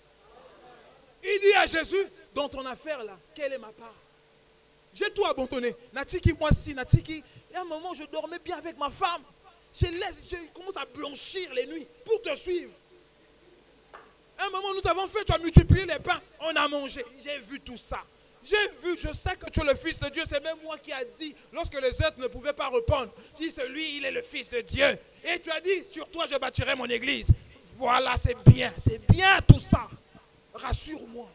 Il dit à Jésus, dans ton affaire là, quelle est ma part? J'ai tout abandonné. Natiki, moi si, Natiki. Et à un moment, je dormais bien avec ma femme. Je commence à blanchir les nuits pour te suivre. À un moment, nous avons fait, tu as multiplié les pains. On a mangé. J'ai vu tout ça. J'ai vu, je sais que tu es le Fils de Dieu. C'est même moi qui a dit, lorsque les autres ne pouvaient pas répondre, je dis, celui, il est le Fils de Dieu. Et tu as dit, sur toi, je bâtirai mon église. Voilà, c'est bien tout ça. Rassure-moi.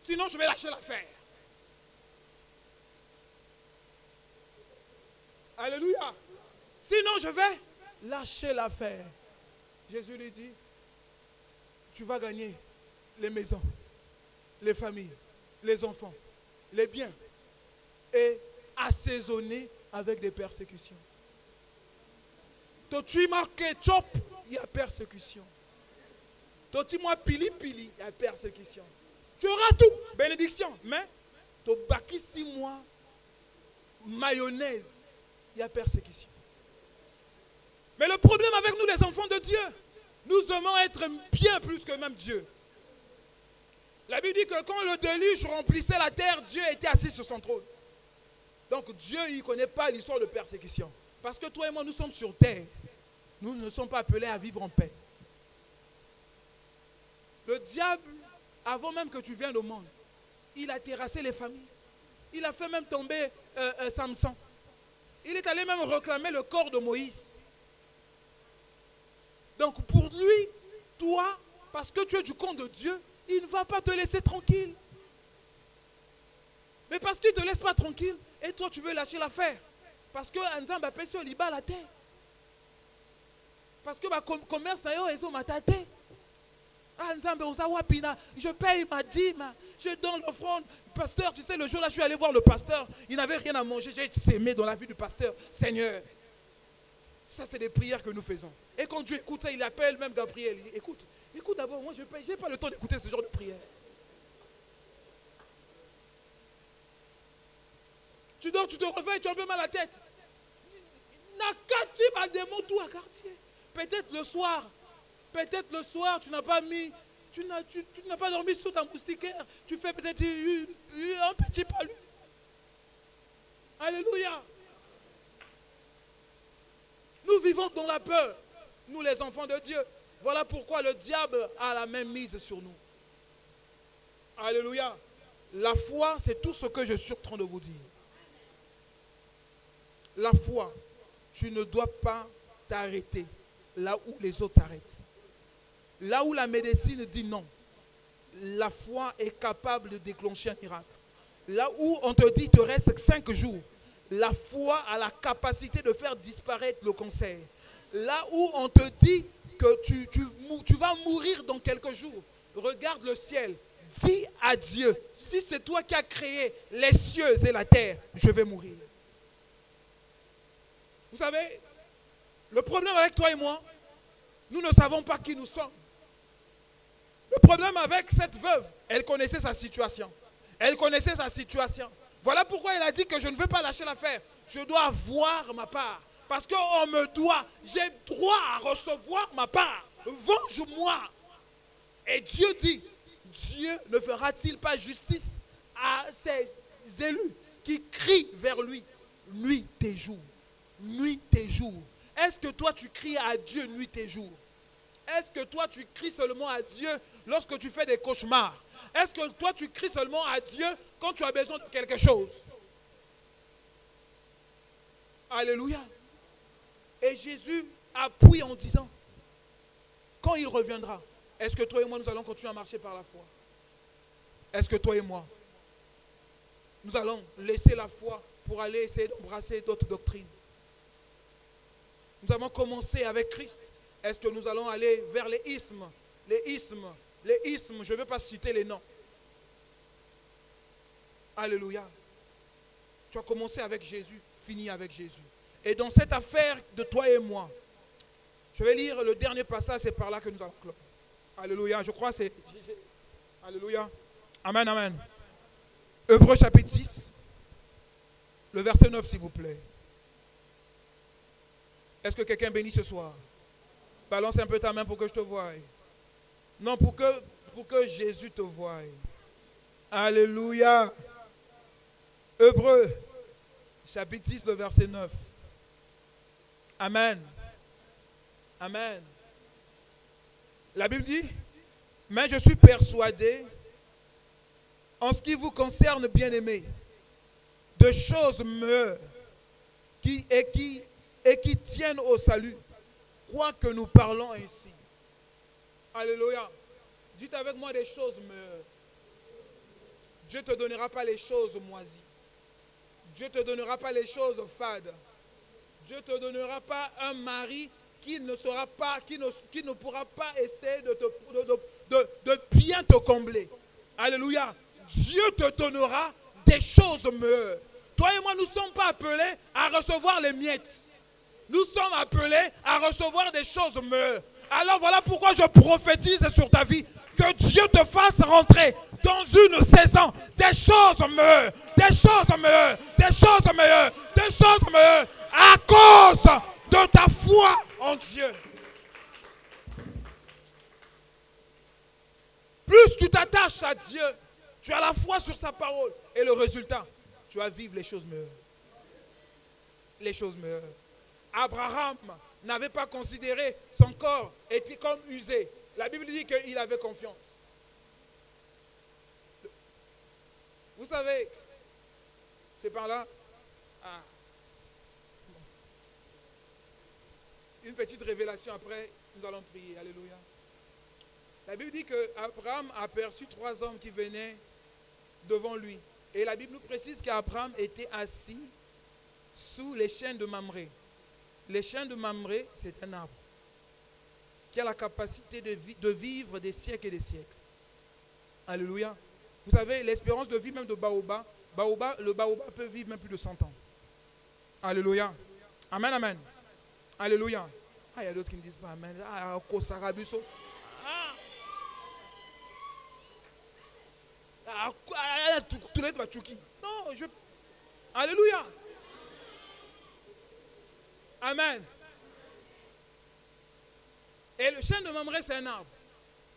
Sinon, je vais lâcher l'affaire. Alléluia. Sinon, je vais lâcher l'affaire. Jésus lui dit, tu vas gagner les maisons, les familles, les enfants, les biens et assaisonner avec des persécutions. Tu m'as ketchup, il y a persécution. Tu m'as pili, il y a persécution. Tu auras tout, bénédiction. Mais tu baki 6 mois, mayonnaise, il y a persécution. Mais le problème avec nous, les enfants de Dieu, nous aimons être bien plus que même Dieu. La Bible dit que quand le déluge remplissait la terre, Dieu était assis sur son trône. Donc Dieu, il ne connaît pas l'histoire de persécution. Parce que toi et moi, nous sommes sur terre. Nous ne sommes pas appelés à vivre en paix. Le diable, avant même que tu viennes au monde, il a terrassé les familles. Il a fait même tomber Samson. Il est allé même réclamer le corps de Moïse. Donc pour lui, toi, parce que tu es du camp de Dieu, il ne va pas te laisser tranquille. Mais parce qu'il ne te laisse pas tranquille, et toi tu veux lâcher l'affaire. Parce que Nzambe a payé liba la terre. Parce que ma commerce n'a pas ma tête. Je paye ma dîme, je donne l'offrande. Pasteur, tu sais, le jour là, je suis allé voir le pasteur. Il n'avait rien à manger. J'ai s'aimé dans la vie du pasteur. Seigneur, ça c'est des prières que nous faisons. Et quand Dieu écoute ça, il appelle même Gabriel. Il dit, écoute d'abord, moi je n'ai pas le temps d'écouter ce genre de prière. Tu dors, tu te réveilles, tu as un peu mal à la tête. Nakati ma démon tout à quartier. Peut-être le soir, tu n'as pas mis, tu n'as pas dormi sous ta moustiquaire. Tu fais peut-être un petit palu. Alléluia. Nous vivons dans la peur, nous les enfants de Dieu. Voilà pourquoi le diable a la même mise sur nous. Alléluia. La foi, c'est tout ce que je suis en train de vous dire. La foi, tu ne dois pas t'arrêter là où les autres s'arrêtent. Là où la médecine dit non, la foi est capable de déclencher un miracle. Là où on te dit qu'il te reste 5 jours, la foi a la capacité de faire disparaître le cancer. Là où on te dit que tu vas mourir dans quelques jours, regarde le ciel, dis à Dieu, si c'est toi qui as créé les cieux et la terre, je vais mourir. Vous savez, le problème avec toi et moi, nous ne savons pas qui nous sommes. Le problème avec cette veuve, elle connaissait sa situation. Elle connaissait sa situation. Voilà pourquoi elle a dit que je ne veux pas lâcher l'affaire. Je dois avoir ma part. Parce qu'on me doit, j'ai droit à recevoir ma part. Venge-moi. Et Dieu dit, Dieu ne fera-t-il pas justice à ses élus qui crient vers lui nuit et jour? Nuit et jour. Est-ce que toi tu cries à Dieu nuit et jour? Est-ce que toi tu cries seulement à Dieu lorsque tu fais des cauchemars? Est-ce que toi tu cries seulement à Dieu quand tu as besoin de quelque chose? Alléluia. Et Jésus appuie en disant, quand il reviendra, est-ce que toi et moi nous allons continuer à marcher par la foi? Est-ce que toi et moi, nous allons laisser la foi pour aller essayer d'embrasser d'autres doctrines? Nous avons commencé avec Christ. Est-ce que nous allons aller vers les ismes? Les ismes, je ne vais pas citer les noms. Alléluia. Tu as commencé avec Jésus, fini avec Jésus. Et dans cette affaire de toi et moi, je vais lire le dernier passage, c'est par là que nous allons clore. Alléluia, je crois que c'est... Alléluia. Amen, amen. Hébreux chapitre 6, le verset 9 s'il vous plaît. Est-ce que quelqu'un bénit ce soir? Balance un peu ta main pour que je te voie. Non, pour que Jésus te voie. Alléluia. Hébreux chapitre 6, le verset 9. Amen. Amen. La Bible dit, mais je suis persuadé, en ce qui vous concerne, bien-aimés, de choses meilleures qui tiennent au salut, quoique nous parlons ainsi. Alléluia. Dites avec moi des choses meilleures. Dieu ne te donnera pas les choses moisies. Dieu ne te donnera pas les choses fades. Dieu ne te donnera pas un mari qui ne pourra pas essayer de bien te combler. Alléluia. Dieu te donnera des choses meilleures. Toi et moi, nous ne sommes pas appelés à recevoir les miettes. Nous sommes appelés à recevoir des choses meilleures. Alors voilà pourquoi je prophétise sur ta vie. Que Dieu te fasse rentrer dans une saison des choses meilleures, des choses meilleures, des choses meilleures, des choses meilleures, à cause de ta foi en Dieu. Plus tu t'attaches à Dieu, tu as la foi sur sa parole. Et le résultat, tu vas vivre les choses meilleures. Les choses meilleures. Abraham n'avait pas considéré son corps était comme usé. La Bible dit qu'il avait confiance. Vous savez, c'est par là. Ah. Une petite révélation après, nous allons prier. Alléluia. La Bible dit qu'Abraham a aperçu 3 hommes qui venaient devant lui. Et la Bible nous précise qu'Abraham était assis sous les chênes de Mamré. Les chênes de Mamré, c'est un arbre qui a la capacité de vivre des siècles et des siècles. Alléluia. Vous savez, l'espérance de vie même de Baobab, le Baobab peut vivre même plus de 100 ans. Alléluia. Amen, amen. Alléluia. Ah, il y a d'autres qui ne disent pas amen. Ah, Kosarabuso. Tout le monde va chouki. Non, Alléluia. Amen. Et le chêne de Mamré, c'est un arbre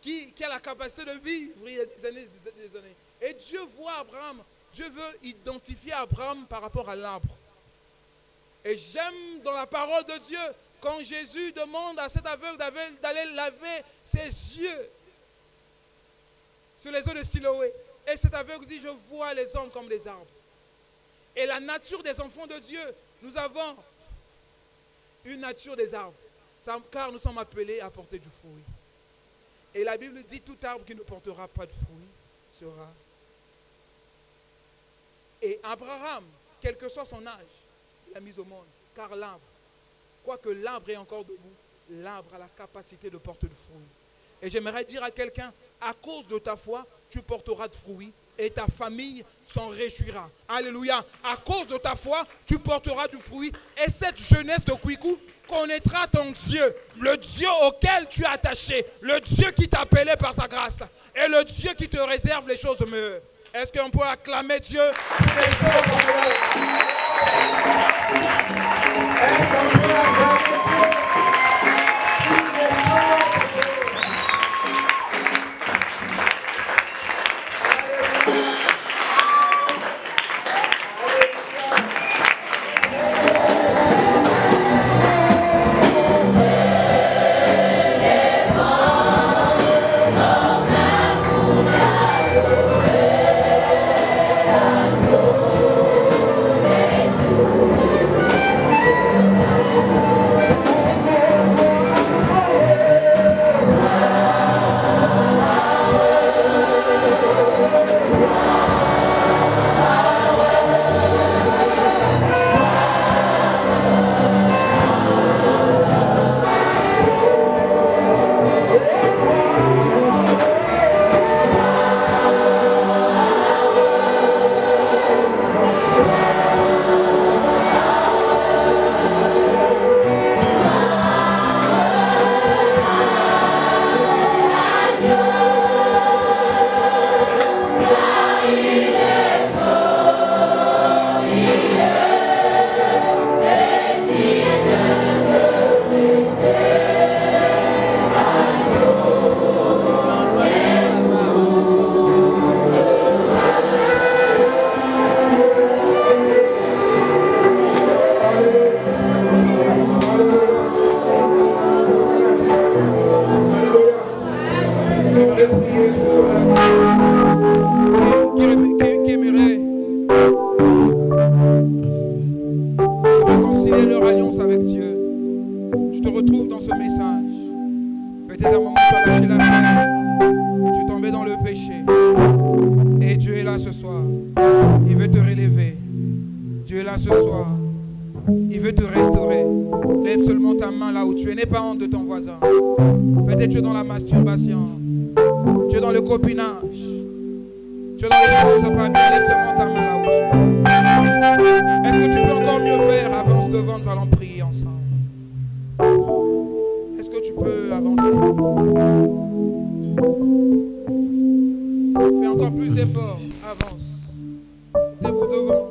qui a la capacité de vivre il y a des années, des années. Et Dieu voit Abraham. Dieu veut identifier Abraham par rapport à l'arbre. Et j'aime dans la parole de Dieu, quand Jésus demande à cet aveugle d'aller laver ses yeux sur les eaux de Siloé. Et cet aveugle dit, je vois les hommes comme des arbres. Et la nature des enfants de Dieu, nous avons une nature des arbres. Car nous sommes appelés à porter du fruit. Et la Bible dit, tout arbre qui ne portera pas de fruit sera. Et Abraham, quel que soit son âge, il a mis au monde. Car l'arbre, quoique l'arbre est encore debout, l'arbre a la capacité de porter du fruit. Et j'aimerais dire à quelqu'un, à cause de ta foi, tu porteras de fruits et ta famille s'en réjouira. Alléluia. À cause de ta foi, tu porteras du fruit et cette jeunesse de Kwiku connaîtra ton Dieu, le Dieu auquel tu es attaché, le Dieu qui t'a appelé par sa grâce et le Dieu qui te réserve les choses meilleures. Est-ce qu'on peut acclamer Dieu pour les choses meilleures? Je te retrouve dans ce message. Peut-être à un moment tu as lâché l'affaire. Tu es tombé dans le péché. Et Dieu est là ce soir. Il veut te relever. Dieu est là ce soir. Il veut te restaurer. Lève seulement ta main là où tu es. N'aie pas honte de ton voisin. Peut-être tu es dans la masturbation. Tu es dans le copinage. Tu es dans les choses pas bien. Lève seulement ta main là où tu es. Est-ce que tu peux encore mieux faire? Avance devant, nous allons prier ensemble. Est-ce que tu peux avancer? Fais encore plus d'efforts. Avance. Lève-vous devant.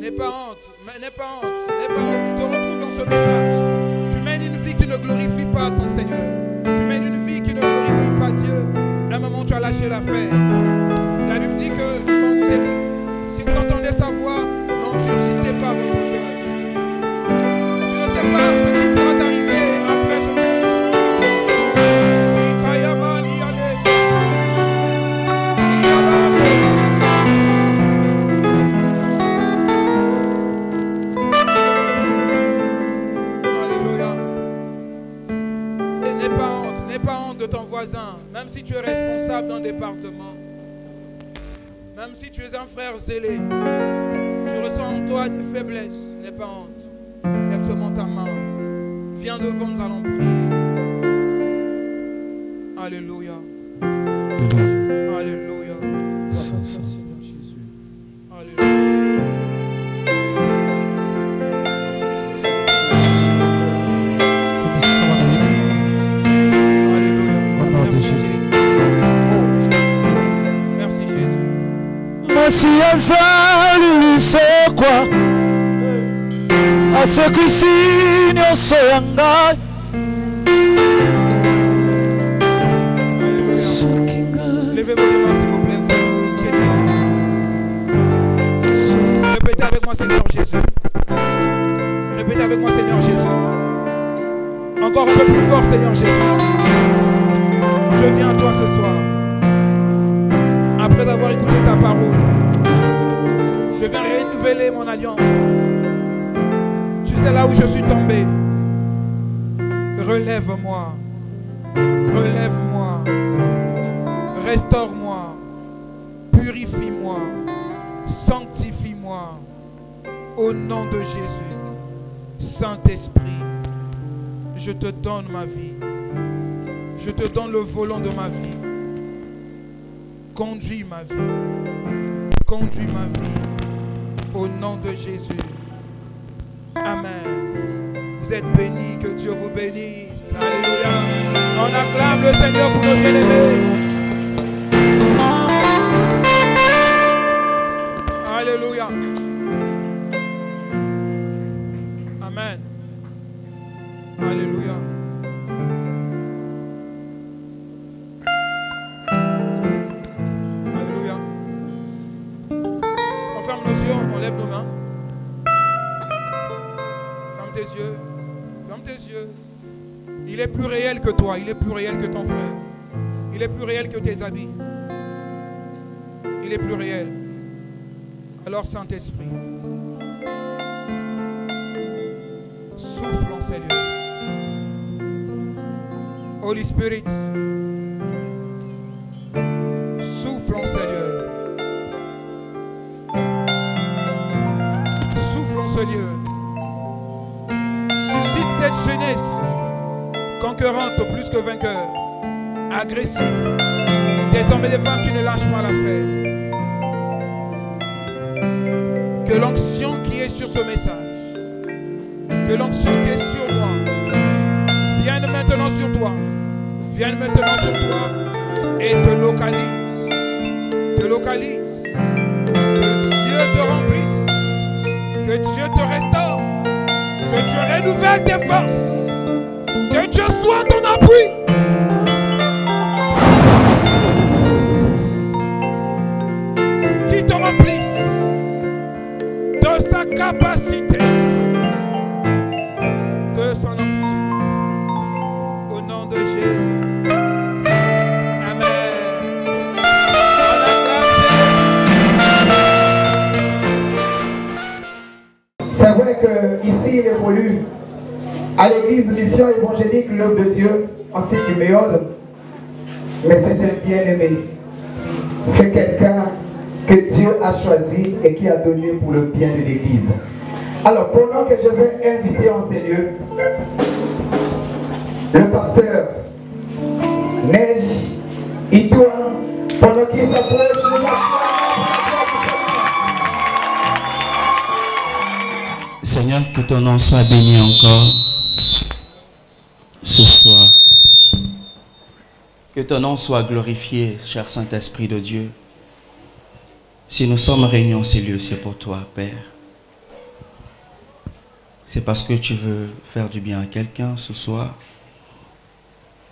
N'aie pas honte. N'aie pas honte. N'aie pas honte. Tu te retrouves dans ce message. Tu mènes une vie qui ne glorifie pas ton Seigneur. Tu mènes une vie qui ne glorifie pas Dieu. À un moment, tu as lâché l'affaire. La Bible dit que quand vous écoutez, si vous entendez sa voix, n'endurcissez pas votre cœur. Tu ne sais pas ce qui pourra t'arriver après ce message. De ton voisin, même si tu es responsable d'un département, même si tu es un frère zélé, tu ressens en toi des faiblesses, n'aie pas honte. Lève seulement ta main. Viens devant, nous allons prier. Alléluia. Alléluia. Seigneur Jésus. Alléluia. Si azali sekwa asekisi nyonso ya ngai levez vos mains s'il vous plaît. Répétez avec moi Seigneur Jésus. Répétez avec moi Seigneur Jésus. Encore un peu plus fort Seigneur Jésus. Je viens à toi ce soir. Après avoir écouté ta parole, je viens renouveler mon alliance. Tu sais là où je suis tombé. Relève-moi. Relève-moi. Restaure-moi. Purifie-moi. Sanctifie-moi. Au nom de Jésus. Saint-Esprit, je te donne ma vie. Je te donne le volant de ma vie. Conduis ma vie. Conduis ma vie. Au nom de Jésus. Amen. Vous êtes bénis. Que Dieu vous bénisse. Alléluia. On acclame le Seigneur pour nos bien-aimés. Alléluia. Amen. Alléluia. On lève nos mains. Ferme tes yeux. Ferme tes yeux. Il est plus réel que toi. Il est plus réel que ton frère. Il est plus réel que tes habits. Il est plus réel. Alors Saint-Esprit, souffle en ces lieux. Holy Spirit, souffle en ces lieux. Lieu. Suscite cette jeunesse conquérante plus que vainqueur, agressive, des hommes et des femmes qui ne lâchent pas l'affaire. Que l'onction qui est sur ce message, que l'onction qui est sur moi, vienne maintenant sur toi, vienne maintenant sur toi et te localise, que Dieu te remplisse. Que Dieu te restaure, que Dieu renouvelle tes forces, que Dieu soit ton appui. Qui te remplisse de sa capacité, de son onction. Au nom de Jésus. C'est vrai qu'ici il évolue à l'église Mission évangélique l'œuvre de Dieu en du Méol, mais c'est un bien-aimé. C'est quelqu'un que Dieu a choisi et qui a donné pour le bien de l'église. Alors, pendant que je vais inviter en ces lieux le pasteur Neige Itoua, pendant qu'il s'approche, Seigneur, que ton nom soit béni encore ce soir. Que ton nom soit glorifié, cher Saint-Esprit de Dieu. Si nous sommes réunis en ces lieux, c'est pour toi, Père. C'est parce que tu veux faire du bien à quelqu'un ce soir.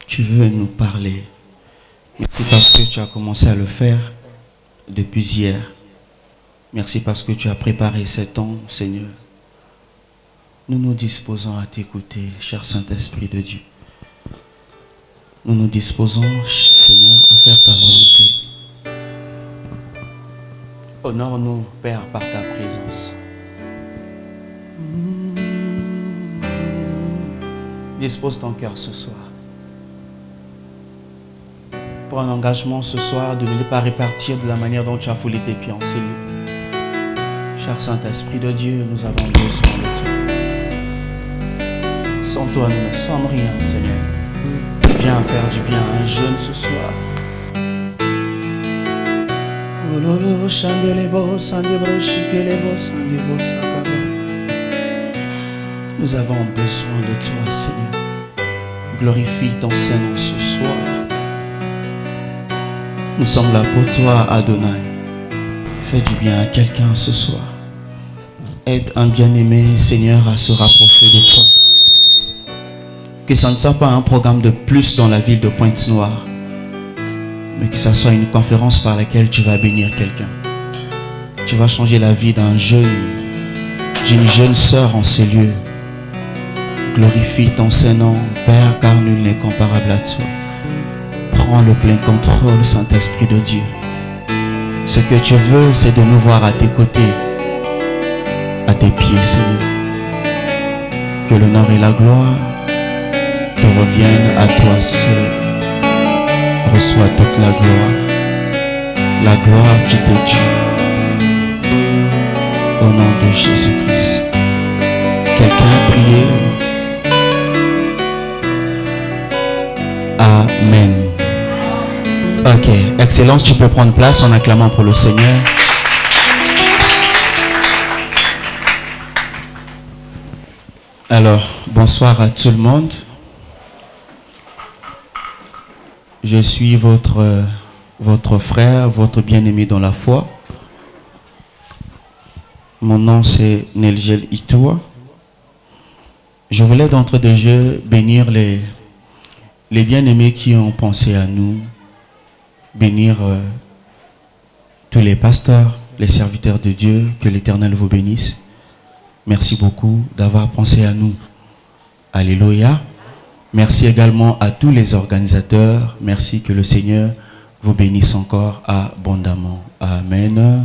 Tu veux nous parler. Merci parce que tu as commencé à le faire depuis hier. Merci parce que tu as préparé ce temps, Seigneur. Nous nous disposons à t'écouter, cher Saint-Esprit de Dieu. Nous nous disposons, Seigneur, à faire ta volonté. Honore-nous, Père, par ta présence. Dispose ton cœur ce soir. Prends un engagement ce soir de ne pas répartir de la manière dont tu as foulé tes pieds en ces lieux. Cher Saint-Esprit de Dieu, nous avons besoin de toi. Sans toi, nous ne sommes rien, Seigneur. Viens faire du bien à un jeune ce soir. Nous avons besoin de toi, Seigneur. Glorifie ton Saint-Nom ce soir. Nous sommes là pour toi, Adonai. Fais du bien à quelqu'un ce soir. Aide un bien-aimé, Seigneur, à se rapprocher de toi. Que ça ne soit pas un programme de plus dans la ville de Pointe-Noire, mais que ça soit une conférence par laquelle tu vas bénir quelqu'un. Tu vas changer la vie d'un jeune, d'une jeune sœur en ces lieux. Glorifie ton Saint-Nom, Père, car nul n'est comparable à toi. Prends le plein contrôle, Saint-Esprit de Dieu. Ce que tu veux, c'est de nous voir à tes côtés, à tes pieds, Seigneur. Que l'honneur et la gloire te reviennent à toi seul. Reçois toute la gloire. La gloire qui te tue. Au nom de Jésus-Christ. Quelqu'un a prié. Amen. Ok, Excellence, tu peux prendre place en acclamant pour le Seigneur. Alors, bonsoir à tout le monde. Je suis votre frère, votre bien-aimé dans la foi. Mon nom c'est Nelgel Itoua. Je voulais d'entrée de jeu bénir les bien-aimés qui ont pensé à nous, bénir tous les pasteurs, les serviteurs de Dieu, que l'Éternel vous bénisse. Merci beaucoup d'avoir pensé à nous. Alléluia. Merci également à tous les organisateurs. Merci, que le Seigneur vous bénisse encore abondamment. Amen.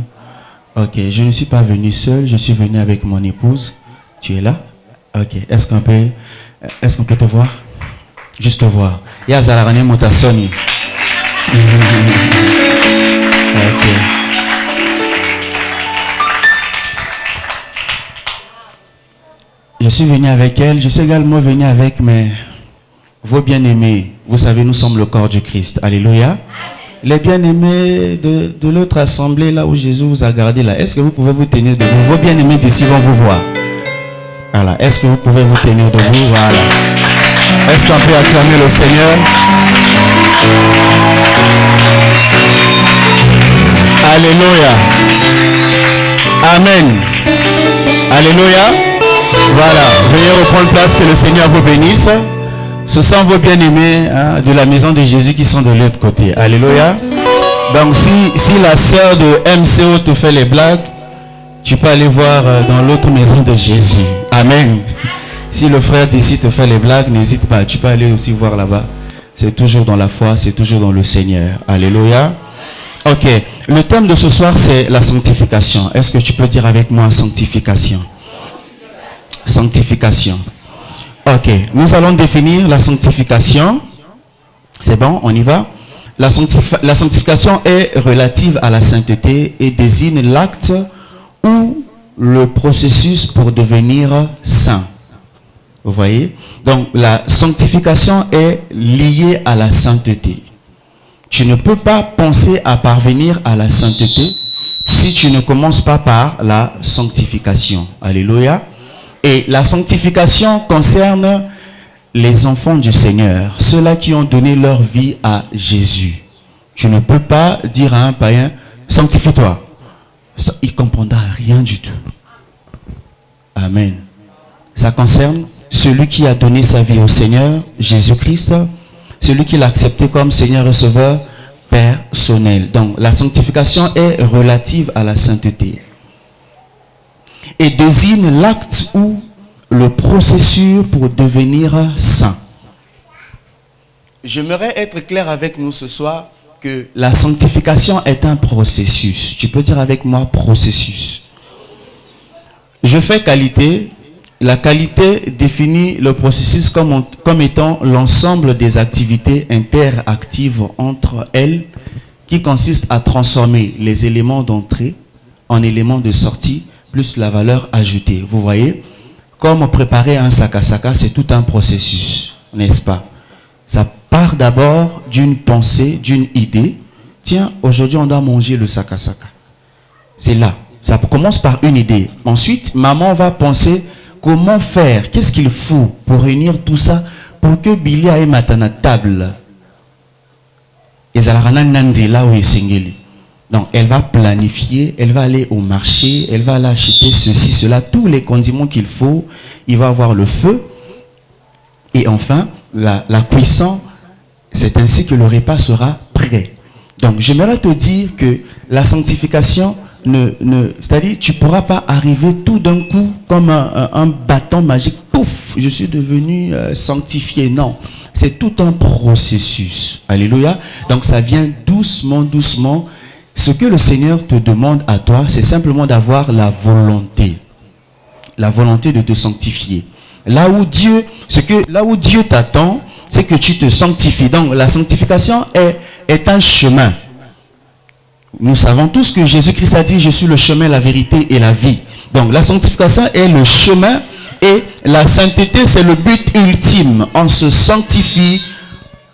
Ok, je ne suis pas venu seul, je suis venu avec mon épouse. Tu es là? Ok, est-ce qu'on peut te voir? Juste te voir. Yazarane Motasoni. Ok. Je suis venu avec elle, je suis également venu avec vos bien-aimés. Vous savez, nous sommes le corps du Christ. Alléluia. Les bien-aimés de l'autre assemblée, là où Jésus vous a gardé, là, est-ce que vous pouvez vous tenir debout? Vos bien-aimés d'ici vont vous voir. Voilà. Est-ce que vous pouvez vous tenir debout? Voilà. Est-ce qu'on peut acclamer le Seigneur? Alléluia. Amen. Alléluia. Voilà, veuillez reprendre place, que le Seigneur vous bénisse. Ce sont vos bien-aimés de la maison de Jésus qui sont de l'autre côté. Alléluia. Donc si la sœur de MCO te fait les blagues, tu peux aller voir dans l'autre maison de Jésus. Amen. Si le frère d'ici te fait les blagues, n'hésite pas, tu peux aller aussi voir là-bas. C'est toujours dans la foi, c'est toujours dans le Seigneur. Alléluia. Ok, le thème de ce soir c'est la sanctification. Est-ce que tu peux dire avec moi sanctification? Sanctification. Ok, nous allons définir la sanctification. C'est bon, on y va. La sanctification est relative à la sainteté et désigne l'acte ou le processus pour devenir saint. Vous voyez? Donc la sanctification est liée à la sainteté. Tu ne peux pas penser à parvenir à la sainteté si tu ne commences pas par la sanctification. Alléluia. Et la sanctification concerne les enfants du Seigneur, ceux-là qui ont donné leur vie à Jésus. Tu ne peux pas dire à un païen, sanctifie-toi. Il ne comprendra rien du tout. Amen. Ça concerne celui qui a donné sa vie au Seigneur, Jésus-Christ, celui qui l'a accepté comme Seigneur et Sauveur personnel. Donc la sanctification est relative à la sainteté et désigne l'acte ou le processus pour devenir saint. J'aimerais être clair avec nous ce soir que la sanctification est un processus. Tu peux dire avec moi processus. Je fais qualité. La qualité définit le processus comme étant l'ensemble des activités interactives entre elles qui consistent à transformer les éléments d'entrée en éléments de sortie plus la valeur ajoutée. Vous voyez, comme préparer un sakasaka, c'est tout un processus, n'est-ce pas? Ça part d'abord d'une pensée, d'une idée. Tiens, aujourd'hui on doit manger le sakasaka. C'est là. Ça commence par une idée. Ensuite, maman va penser comment faire, qu'est-ce qu'il faut pour réunir tout ça pour que Billy aille matin à table. Donc elle va planifier, elle va aller au marché, elle va aller acheter ceci, cela, tous les condiments qu'il faut. Il va avoir le feu. Et enfin, la cuisson, c'est ainsi que le repas sera prêt. Donc j'aimerais te dire que la sanctification, c'est-à-dire tu ne pourras pas arriver tout d'un coup comme un bâton magique, pouf, je suis devenu sanctifié. Non, c'est tout un processus. Alléluia. Donc ça vient doucement, doucement. Ce que le Seigneur te demande à toi, c'est simplement d'avoir la volonté de te sanctifier. Là où Dieu t'attend, c'est que tu te sanctifies. Donc la sanctification est un chemin. Nous savons tous que Jésus-Christ a dit, je suis le chemin, la vérité et la vie. Donc la sanctification est le chemin et la sainteté c'est le but ultime. On se sanctifie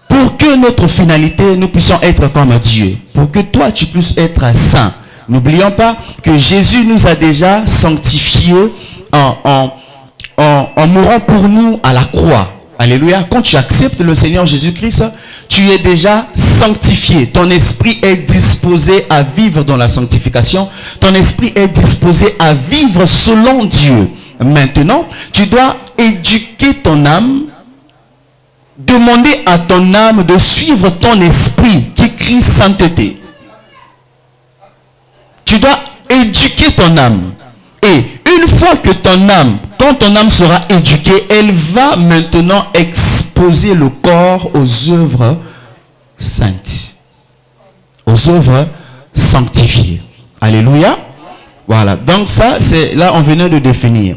pour que notre finalité, nous puissions être comme Dieu. Pour que toi tu puisses être saint. N'oublions pas que Jésus nous a déjà sanctifiés en mourant pour nous à la croix. Alléluia. Quand tu acceptes le Seigneur Jésus-Christ, tu es déjà sanctifié. Ton esprit est disposé à vivre dans la sanctification. Ton esprit est disposé à vivre selon Dieu. Maintenant, tu dois éduquer ton âme, demander à ton âme de suivre ton esprit qui crie sainteté. Tu dois éduquer ton âme. Et une fois que ton âme, quand ton âme sera éduquée, elle va maintenant exposer le corps aux œuvres saintes, aux œuvres sanctifiées. Alléluia. Voilà. Donc ça, c'est là on venait de définir.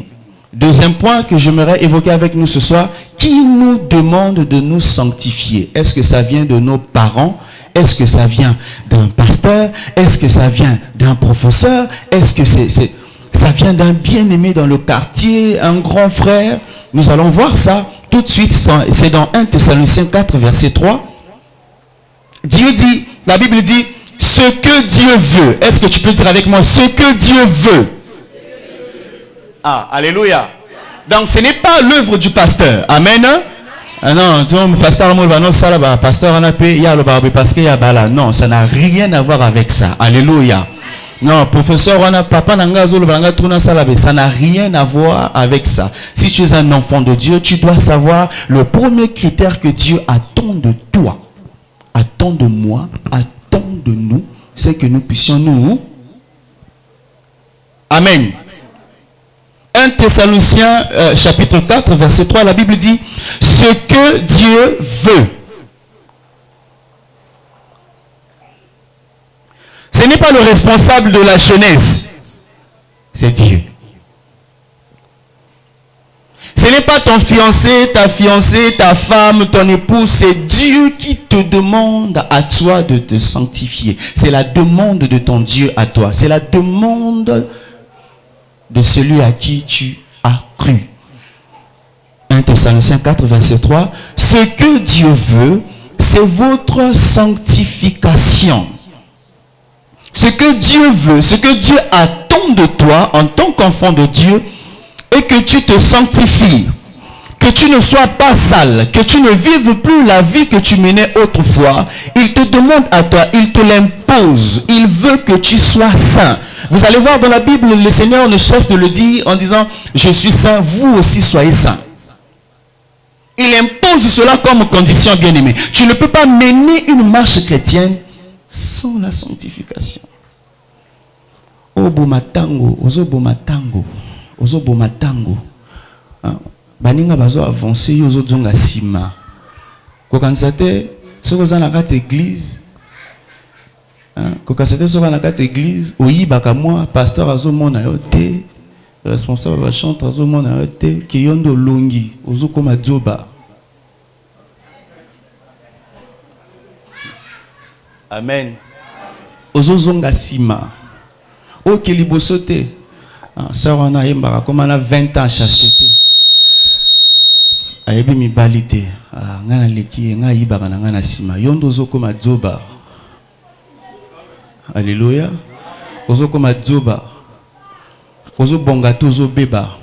Deuxième point que j'aimerais évoquer avec nous ce soir, qui nous demande de nous sanctifier? Est-ce que ça vient de nos parents? Est-ce que ça vient d'un pasteur? Est-ce que ça vient d'un professeur? Est-ce que ça vient d'un bien-aimé dans le quartier, un grand frère? Nous allons voir ça tout de suite. C'est dans 1 Thessaloniciens 4, verset 3. Dieu dit, la Bible dit, ce que Dieu veut. Est-ce que tu peux dire avec moi, ce que Dieu veut? Ah, alléluia. Donc ce n'est pas l'œuvre du pasteur. Amen. Ah non, pasteur non, ça n'a rien à voir avec ça. Alléluia. Non, professeur, papa ça n'a rien à voir avec ça. Si tu es un enfant de Dieu, tu dois savoir le premier critère que Dieu attend de toi, attend de moi, attend de nous, c'est que nous puissions nous. Amen. 1 Thessaloniciens chapitre 4 verset 3, la Bible dit ce que Dieu veut. Ce n'est pas le responsable de la jeunesse, c'est Dieu. Ce n'est pas ton fiancé, ta fiancée, ta femme, ton époux. C'est Dieu qui te demande à toi de te sanctifier. C'est la demande de ton Dieu à toi. C'est la demande de celui à qui tu as cru. 1 Thessaloniciens 4, verset 3. Ce que Dieu veut, c'est votre sanctification. Ce que Dieu veut, ce que Dieu attend de toi en tant qu'enfant de Dieu, et que tu te sanctifies, que tu ne sois pas sale, que tu ne vives plus la vie que tu menais autrefois. Il te demande à toi, il te l'impose, il veut que tu sois saint. Vous allez voir dans la Bible, le Seigneur ne cesse de le dire en disant, je suis saint, vous aussi soyez saints. Il impose cela comme condition, bien-aimé. Tu ne peux pas mener une marche chrétienne sans la sanctification. Oh bomatango, ozo bomatango. Ozo bomatango. Baninga bazo avancer yozo zonga sima. Kokansate sokoza na kati église. Kokansate sokoza na kati église, oyibaka moi pasteur azo mona yo te, responsable ba chante azo mona yo te, ki yondo longi, ozo koma dzoba. Amen. Ozo zonga sima. O ki liboso te. Ça on a yembara comme on a 20 ans chasteté. Ayebi mi balite. Ngana leki nga yibara na ngana sima. Yondo zo koma dzoba. Alléluia. Ozo koma dzoba. Ozo bonga to zo beba.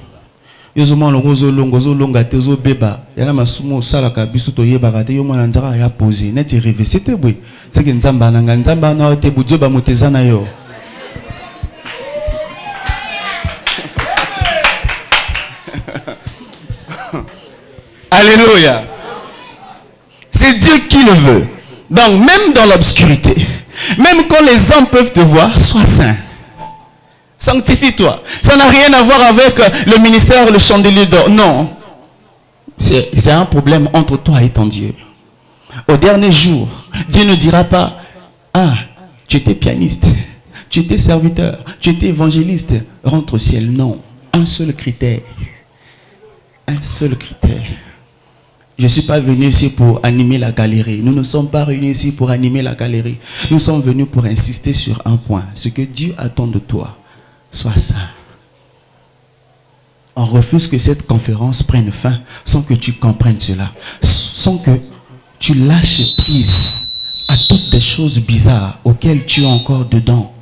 Yozo mona ozo longa te ozo beba. Yana masumo sala ka biso to yebara te yo mona nzaka ya poser. Neti rêver c'était boy. C'est que nzamba na nzamba na te budzoba motezana yo. Alléluia. C'est Dieu qui le veut. Donc même dans l'obscurité, même quand les hommes peuvent te voir, sois saint. Sanctifie-toi. Ça n'a rien à voir avec le ministère, le chandelier d'or. Non. C'est un problème entre toi et ton Dieu. Au dernier jour, Dieu ne dira pas, ah, tu étais pianiste, tu étais serviteur, tu étais évangéliste, rentre au ciel. Non. Un seul critère. Un seul critère. Je ne suis pas venu ici pour animer la galerie. Nous ne sommes pas réunis ici pour animer la galerie. Nous sommes venus pour insister sur un point. Ce que Dieu attend de toi, sois saint. On refuse que cette conférence prenne fin sans que tu comprennes cela. Sans que tu lâches prise à toutes les choses bizarres auxquelles tu es encore dedans.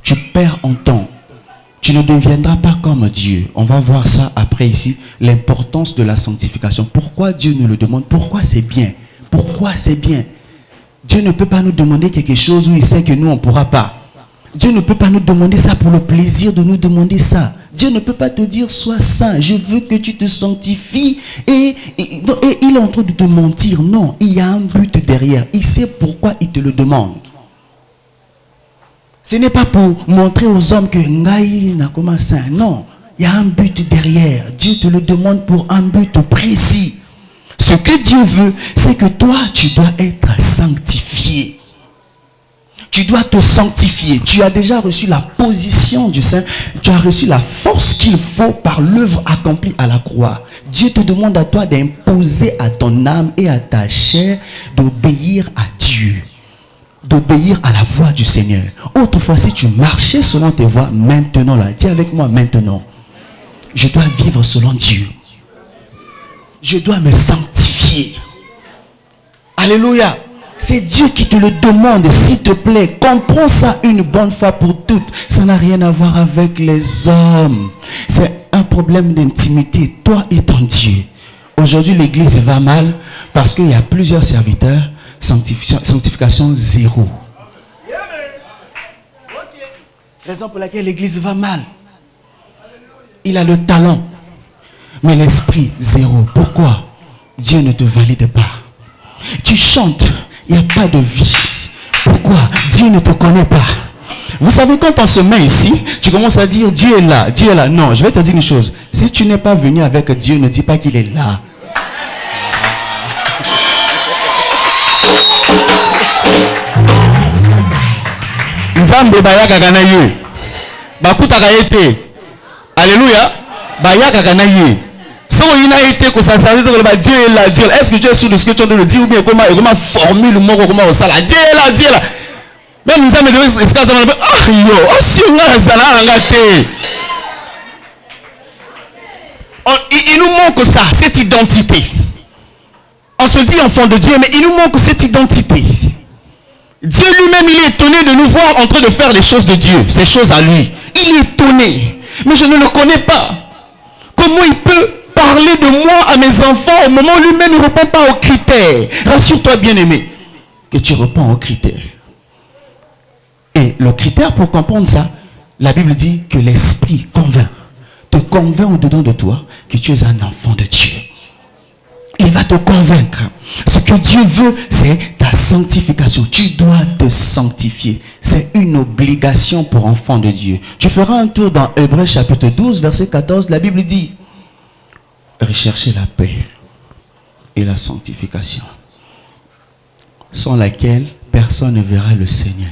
Tu perds en temps. Tu ne deviendras pas comme Dieu. On va voir ça après ici. L'importance de la sanctification. Pourquoi Dieu nous le demande? Pourquoi c'est bien? Pourquoi c'est bien? Dieu ne peut pas nous demander quelque chose où il sait que nous on ne pourra pas. Dieu ne peut pas nous demander ça pour le plaisir de nous demander ça. Dieu ne peut pas te dire sois saint, je veux que tu te sanctifies et il est en train de te mentir. Non, il y a un but derrière. Il sait pourquoi il te le demande. Ce n'est pas pour montrer aux hommes que Ngaï n'a comme saint. Non, il y a un but derrière. Dieu te le demande pour un but précis. Ce que Dieu veut, c'est que toi, tu dois être sanctifié. Tu dois te sanctifier. Tu as déjà reçu la position du Saint. Tu as reçu la force qu'il faut par l'œuvre accomplie à la croix. Dieu te demande à toi d'imposer à ton âme et à ta chair d'obéir à Dieu. D'obéir à la voix du Seigneur. Autrefois, si tu marchais selon tes voies, maintenant là, dis avec moi maintenant. Je dois vivre selon Dieu. Je dois me sanctifier. Alléluia. C'est Dieu qui te le demande, s'il te plaît. Comprends ça une bonne fois pour toutes. Ça n'a rien à voir avec les hommes. C'est un problème d'intimité, toi et ton Dieu. Aujourd'hui, l'église va mal parce qu'il y a plusieurs serviteurs. Sanctification zéro. Raison pour laquelle l'église va mal. Il a le talent, mais l'esprit zéro. Pourquoi? Dieu ne te valide pas. Tu chantes, il n'y a pas de vie. Pourquoi? Dieu ne te connaît pas. Vous savez, quand on se met ici, tu commences à dire Dieu est là, Dieu est là. Non, je vais te dire une chose. Si tu n'es pas venu avec Dieu, ne dis pas qu'il est là. Nzambe bayaka kana ye. Bakuta ka ete. Alléluia. Bayaka kana ye. Dieu est là, Dieu. Est-ce que tu es sûr de ce que tu as de le dire ou bien comment formule le mot, comment ça là? Dieu est là, Dieu est là. Même nous avons dit, il nous manque ça, cette identité. On se dit enfant de Dieu, mais il nous manque cette identité. Dieu lui-même, il est étonné de nous voir en train de faire les choses de Dieu, ces choses à lui. Il est étonné, mais je ne le connais pas. Comment il peut parler de moi à mes enfants au moment où lui-même ne répond pas aux critères? Rassure-toi, bien-aimé, que tu réponds aux critères. Et le critère pour comprendre ça, la Bible dit que l'esprit te convainc au-dedans de toi que tu es un enfant de Dieu. Il va te convaincre. Ce que Dieu veut, c'est ta sanctification. Tu dois te sanctifier. C'est une obligation pour enfants de Dieu. Tu feras un tour dans Hébreux chapitre 12, verset 14. La Bible dit, recherchez la paix et la sanctification, sans laquelle personne ne verra le Seigneur.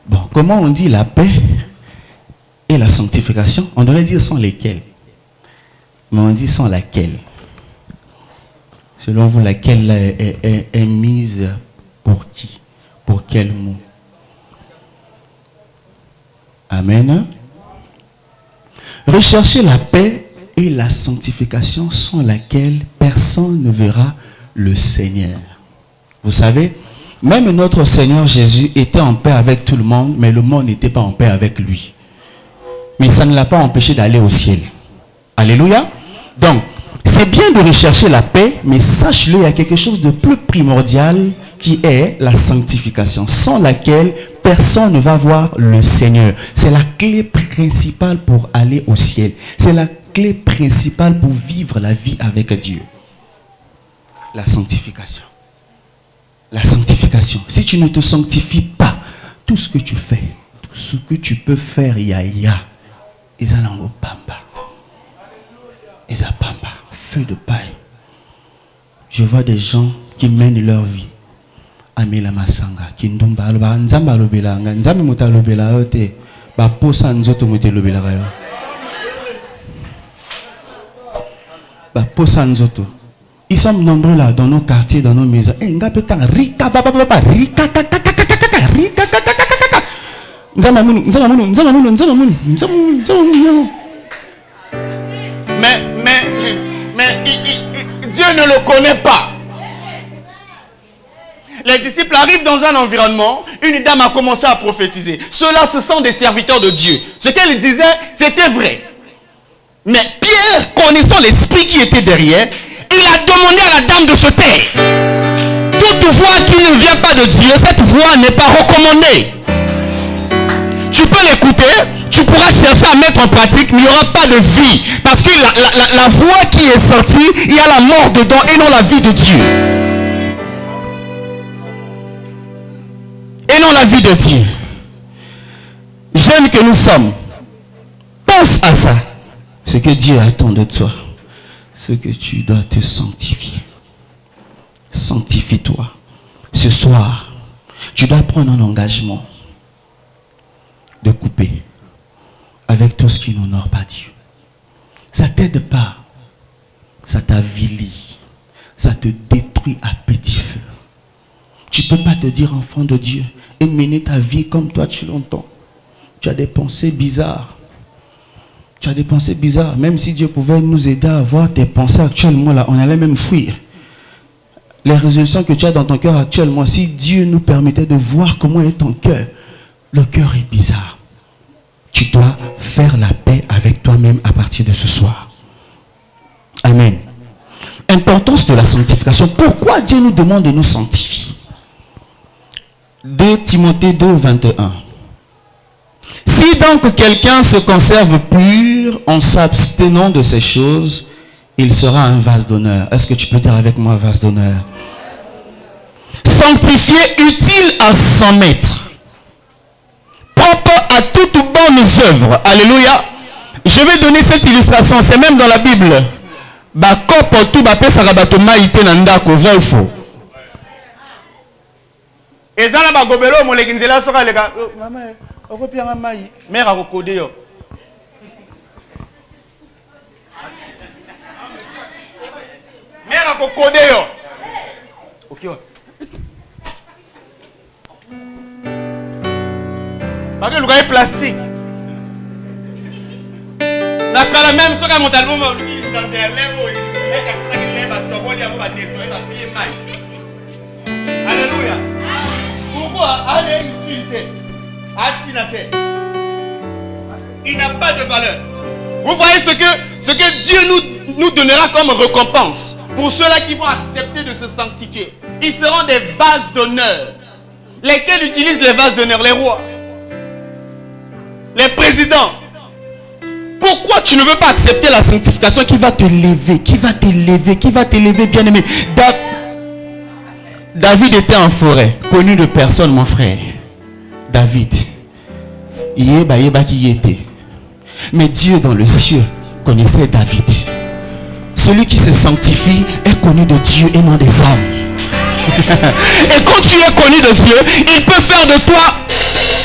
Bon, comment on dit la paix et la sanctification? On devrait dire sans lesquelles. Mais on dit sans laquelle. Selon vous, laquelle est mise pour qui? Pour quel mot? Amen. Recherchez la paix et la sanctification sans laquelle personne ne verra le Seigneur. Vous savez, même notre Seigneur Jésus était en paix avec tout le monde, mais le monde n'était pas en paix avec lui. Mais ça ne l'a pas empêché d'aller au ciel. Alléluia. Donc, c'est bien de rechercher la paix, mais sache-le, il y a quelque chose de plus primordial qui est la sanctification, sans laquelle personne ne va voir le Seigneur. C'est la clé principale pour aller au ciel. C'est la clé principale pour vivre la vie avec Dieu. La sanctification. La sanctification. Si tu ne te sanctifies pas, tout ce que tu fais, tout ce que tu peux faire, ils en pamba. Ils en pamba. Feu de paille. Je vois des gens qui mènent leur vie. Amila Masanga, Kindumba, Alba, Nzamba Lobelanga, Nzami Muta Lobela, Baposa Nzoto Mute Lobela. Baposa Nzoto. Ils sont nombreux là dans nos quartiers, dans nos maisons. Eh, Ngapeta, Rika, Baba, Rika, Rika, Nzamamoun, Nzamamoun, Nzamamoun, Nzamamoun, Nzamamoun. Mais Dieu ne le connaît pas. Les disciples arrivent dans un environnement, une dame a commencé à prophétiser. Ceux-là, ce sont des serviteurs de Dieu. Ce qu'elle disait, c'était vrai. Mais Pierre, connaissant l'esprit qui était derrière, il a demandé à la dame de se taire. Toute voix qui ne vient pas de Dieu, cette voix n'est pas recommandée. Tu peux l'écouter, tu pourras chercher à mettre en pratique, mais il n'y aura pas de vie. Parce que la voix qui est sortie, il y a la mort dedans et non la vie de Dieu. Et non la vie de Dieu. Jeunes que nous sommes, pense à ça. Ce que Dieu attend de toi, ce que tu dois te sanctifier. Sanctifie-toi. Ce soir, tu dois prendre un engagement de couper avec tout ce qui n'honore pas Dieu. Ça ne t'aide pas. Ça t'avilit. Ça te détruit à petit feu. Tu ne peux pas te dire enfant de Dieu et mener ta vie comme toi tu l'entends. Tu as des pensées bizarres. Tu as des pensées bizarres. Même si Dieu pouvait nous aider à avoir tes pensées actuellement là, on allait même fuir. Les résolutions que tu as dans ton cœur actuellement, si Dieu nous permettait de voir comment est ton cœur, le cœur est bizarre. Tu dois faire la paix avec toi-même à partir de ce soir. Amen. Importance de la sanctification. Pourquoi Dieu nous demande de nous sanctifier? 2 Timothée 2, 21. Si donc quelqu'un se conserve pur en s'abstenant de ces choses, il sera un vase d'honneur. Est-ce que tu peux dire avec moi vase d'honneur? Sanctifié, utile à 100 mètres. Propre à toutes bonnes œuvres. Alléluia. Je vais donner cette illustration. C'est même dans la Bible. Bakopo tout bapé sarabato maïté nandako, vrai ou faux? Et ça, là, gobelo, mon leginzela sera les gars. Maman, on copie à ma mère a recodé. Mère à cocodéo. Ok. Malgré le gars plastique. La quand même sur mon album, il est dans un lèvre, il est cassé ça qui lève à toi, il va nettoyer, va payer mal. Alléluia. Pourquoi a une utilité? Il n'a pas de valeur. Vous voyez ce que Dieu nous donnera comme récompense pour ceux-là qui vont accepter de se sanctifier. Ils seront des vases d'honneur. Lesquels utilisent les vases d'honneur? Les rois, les présidents. Pourquoi tu ne veux pas accepter la sanctification qui va te lever, qui va t'élever, bien aimé? David était en forêt, connu de personne, mon frère. David, Yeba qui y était. Mais Dieu dans le ciel connaissait David. Celui qui se sanctifie est connu de Dieu et non des hommes. Et quand tu es connu de Dieu, il peut faire de toi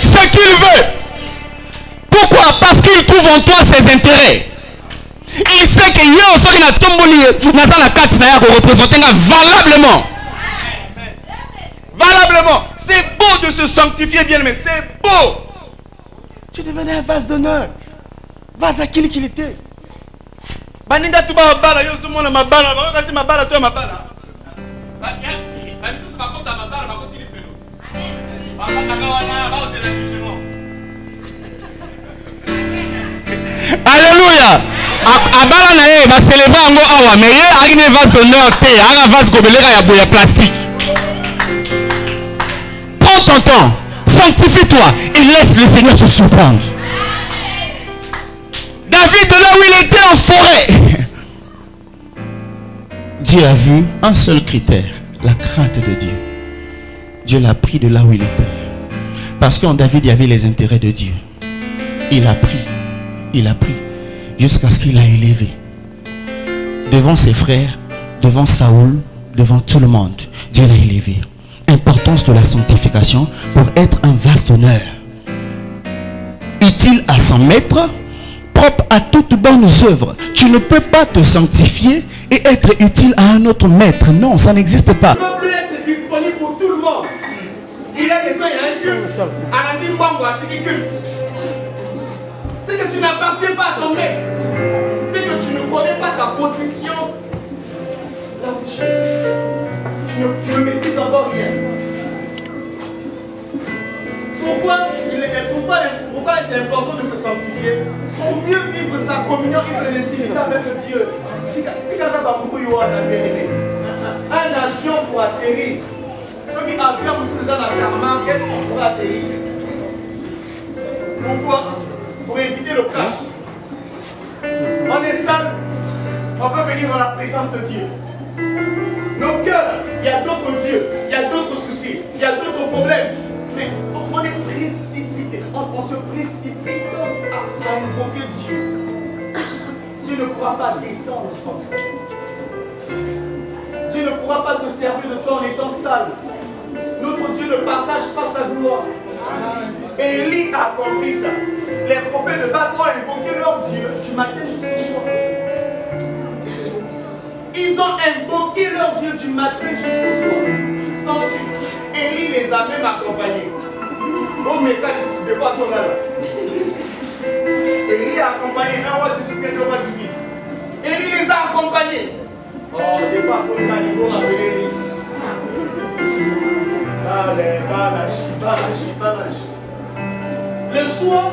ce qu'il veut. Pourquoi? Parce qu'il trouve en toi ses intérêts. Il sait que yo so na tomboli na la carte na ya représenter valablement. Valablement. C'est beau de se sanctifier, bien aimé. C'est beau. Tu devenais un vase d'honneur. Vase à qui qu'il était. Baninda tu ba bala yo so mona mabala, ba kasi mabala to mabala. Ba ya, ba miso ba kota mabala ba koti lipelo. Ba kaka wana ba o tela jugement. Alléluia. Abala na ye ba célébrer ngo awa mais ye akine vase d'honneur te, ara vase gobelera ya boya plastique. Prends ton temps, sanctifie-toi et laisse le Seigneur te surprendre. David, de là où il était en forêt, Dieu a vu un seul critère, la crainte de Dieu. Dieu l'a pris de là où il était. Parce qu'en David, il y avait les intérêts de Dieu. Il a pris, jusqu'à ce qu'il a élevé. Devant ses frères, devant Saoul, devant tout le monde, Dieu l'a élevé. Importance de la sanctification pour être un vase d'honneur. Utile à son maître, propre à toutes bonnes œuvres. Tu ne peux pas te sanctifier et être utile à un autre maître. Non, ça n'existe pas. Tu ne peux plus être disponible pour tout le monde. Il y a des gens, il y a un culte. Anadine Bango a dit culte. C'est que tu n'appartiens pas à ton maître. C'est que tu ne connais pas ta position. Là où tu es. Tu ne maîtrises encore rien. Pourquoi c'est important de se sanctifier? Pour mieux vivre sa communion et son intimité avec Dieu. Un avion pour atterrir. Ceux qui avions aussi dans la karma, qu'est-ce qu'on pourra atterrir? Pourquoi? Pour éviter le crash. On est seul, on veut venir dans la présence de Dieu. Nos cœurs, il y a d'autres dieux, il y a d'autres soucis, il y a d'autres problèmes. Mais on est précipité, on se précipite à invoquer Dieu. Dieu ne pourra pas descendre comme ça. Dieu ne pourra pas se servir de toi en étant sale. Notre Dieu ne partage pas sa gloire. Élie a compris ça. Les prophètes de Baal ont invoqué leur Dieu du matin jusqu'au soir. Ils ont invoqué leur Dieu du matin jusqu'au soir. Sans suite. Élie les a même accompagnés. Oh, mais quand ils se dépassent, on a là. Élie a accompagné un roi du soutien, deux rois du vide. Élie les a accompagnés. Oh, des fois, pour ça, ils vont appeler Jésus. Allez, balachi. Le soir,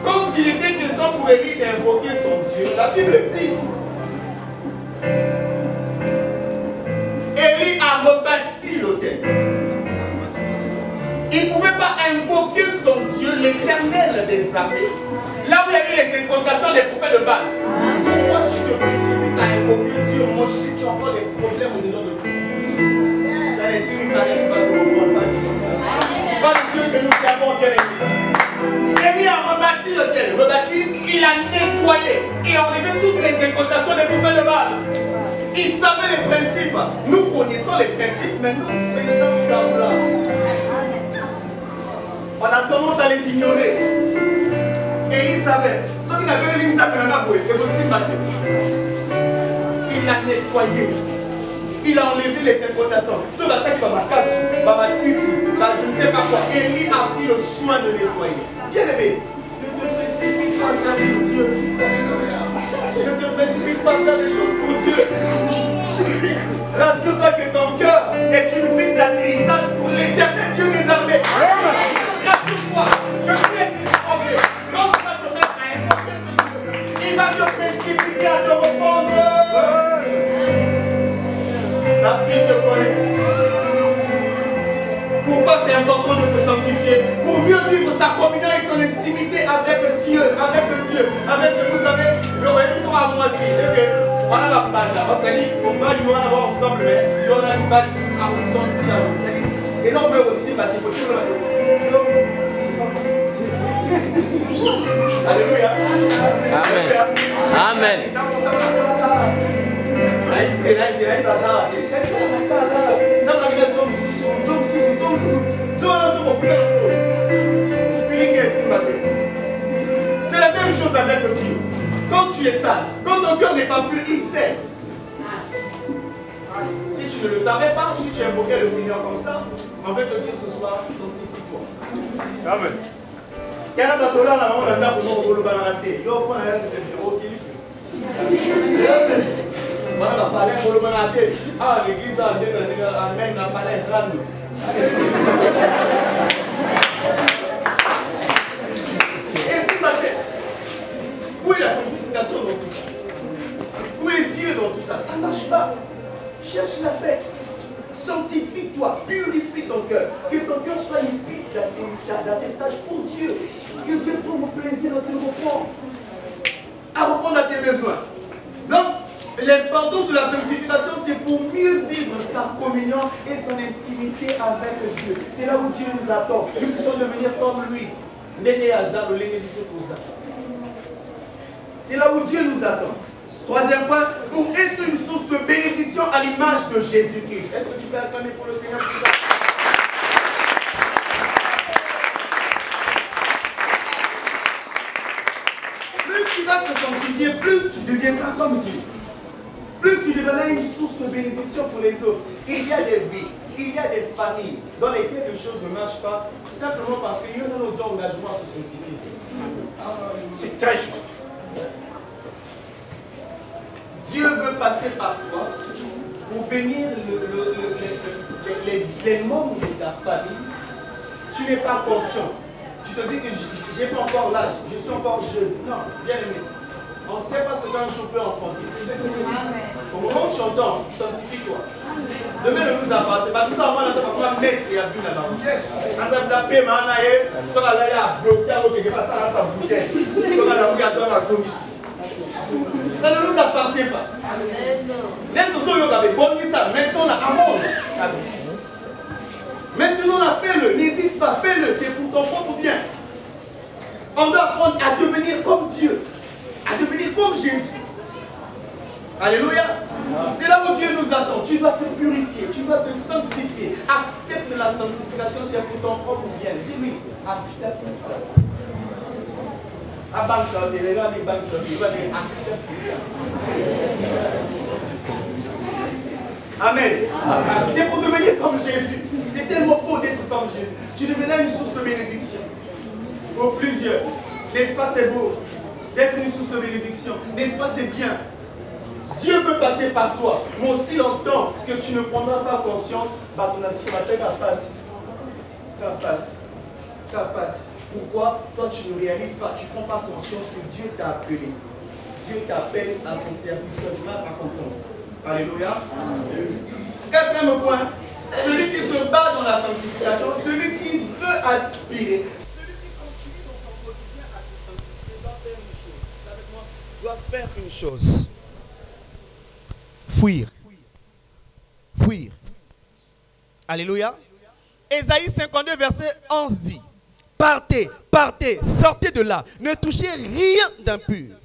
quand il était question pour Élie d'invoquer son Dieu, la Bible dit Élie a rebâti l'autel. Il ne pouvait pas invoquer son Dieu, l'Éternel des armées, là où il y avait les incantations des prophètes de Baal. Pourquoi tu te précipites à invoquer Dieu au moment où tu as encore des problèmes au-dedans de toi? Ça n'est sur une manière qui va te reprendre, pas Dieu. Pas le Dieu que nous avons bien aimé. Élie a rebâti l'autel. Rebâti, il a nettoyé. Il a enlevé toutes les incantations des prophètes de Baal. Il savait les principes. Nous connaissons les principes, mais nous faisons semblant. On a tendance à les ignorer. Élie savait. Ceux qui n'avaient pas les lignes, il a nettoyé. il a enlevé les incantations. Ce matin, je ne sais pas quoi. Élie a pris le soin de nettoyer. Bien aimé, ne te précipite pas servir Dieu. Ne te précipite pas faire des choses pour Dieu. Rassure-toi que ton cœur est une piste d'atterrissage pour l'éternel Dieu des armées. Rassure-toi que tu es disposé. Quand tu vas te mettre à invoquer ce Dieu, il va te précipiter à te répondre. Parce qu'il te connaît. Pourquoi c'est important de se sanctifier? Pour mieux vivre sa communion et son intimité avec Dieu. Avec Dieu. Vous savez, le réunion sera à moi aussi. On a la balle là. On s'est dit, on va lui avoir ensemble, mais il y en a une balle qui sera ressentie à vous. Et non, mais aussi, alléluia. Amen. Amen. C'est la même chose avec Dieu. Quand tu es sale, quand ton cœur n'est pas pur, il sait. Si tu ne le savais pas, si tu invoquais le Seigneur comme ça, on veut te dire ce soir, sanctifie-toi. Amen. Il y a un bateau là, on a un pour le balader. Il y a un bureau qui fait. On va parler pour le balader. Ah, l'église a amène la palais grande. Et si où est la sanctification dans tout ça? Où est Dieu dans tout ça? Ça ne marche pas. Cherche la paix. Sanctifie-toi, purifie ton cœur. Que ton cœur soit une piste d'atterrissage pour Dieu. Que Dieu trouve plaisir à te répondre. À répondre à tes besoins. Donc, l'importance de la sanctification, c'est pour mieux vivre sa communion et son intimité avec Dieu. C'est là où Dieu nous attend. Nous puissions devenir comme lui. C'est là où Dieu nous attend. Troisième point, pour être une source de bénédiction à l'image de Jésus-Christ. Est-ce que tu peux acclamer pour le Seigneur pour ça? Plus tu vas te sanctifier, plus tu deviendras comme Dieu. Plus tu deviendras une source de bénédiction pour les autres. Il y a des vies, il y a des familles dans lesquelles les choses ne marchent pas, simplement parce qu'il y a un autre engagement à se sanctifier. C'est très juste. Dieu veut passer par toi pour bénir les membres de ta famille. Tu n'es pas conscient. Tu te dis que je n'ai pas encore l'âge, je suis encore jeune. Non, bien aimé. On ne sait pas ce qu'un jour peut enfanter. Au moment où tu entends, sanctifie-toi. Demain ne nous appartient pas. Nous avons un maître qui a vu là-bas. Quand tu as tapé, ça ne nous appartient pas. Maintenant, fais-le. N'hésite pas, fais-le. C'est pour ton propre bien. On doit apprendre à devenir comme Dieu. À devenir comme Jésus. Alléluia. C'est là où Dieu nous attend. Tu dois te purifier, tu dois te sanctifier. Accepte la sanctification, c'est pour ton propre bien. Dis-lui, accepte ça. Accepte ça. Amen. C'est pour devenir comme Jésus. C'est tellement beau d'être comme Jésus. Tu deviendras une source de bénédiction. Pour plusieurs. N'est-ce pas, c'est beau d'être une source de bénédiction. N'est-ce pas, c'est bien. Dieu veut passer par toi. Mais aussi longtemps que tu ne prendras pas conscience, pourquoi toi tu ne réalises pas, tu ne prends pas conscience que Dieu t'a appelé. Dieu t'appelle à son service, tu n'as pas compétence. Alléluia. Quatrième point, celui qui se bat dans la sanctification, celui qui veut aspirer, celui qui continue dans son quotidien à se sanctifier, doit faire une chose. Fuir. Fuir. Alléluia. Ésaïe 52, verset 11 dit: partez, partez, sortez de là, ne touchez rien d'impur.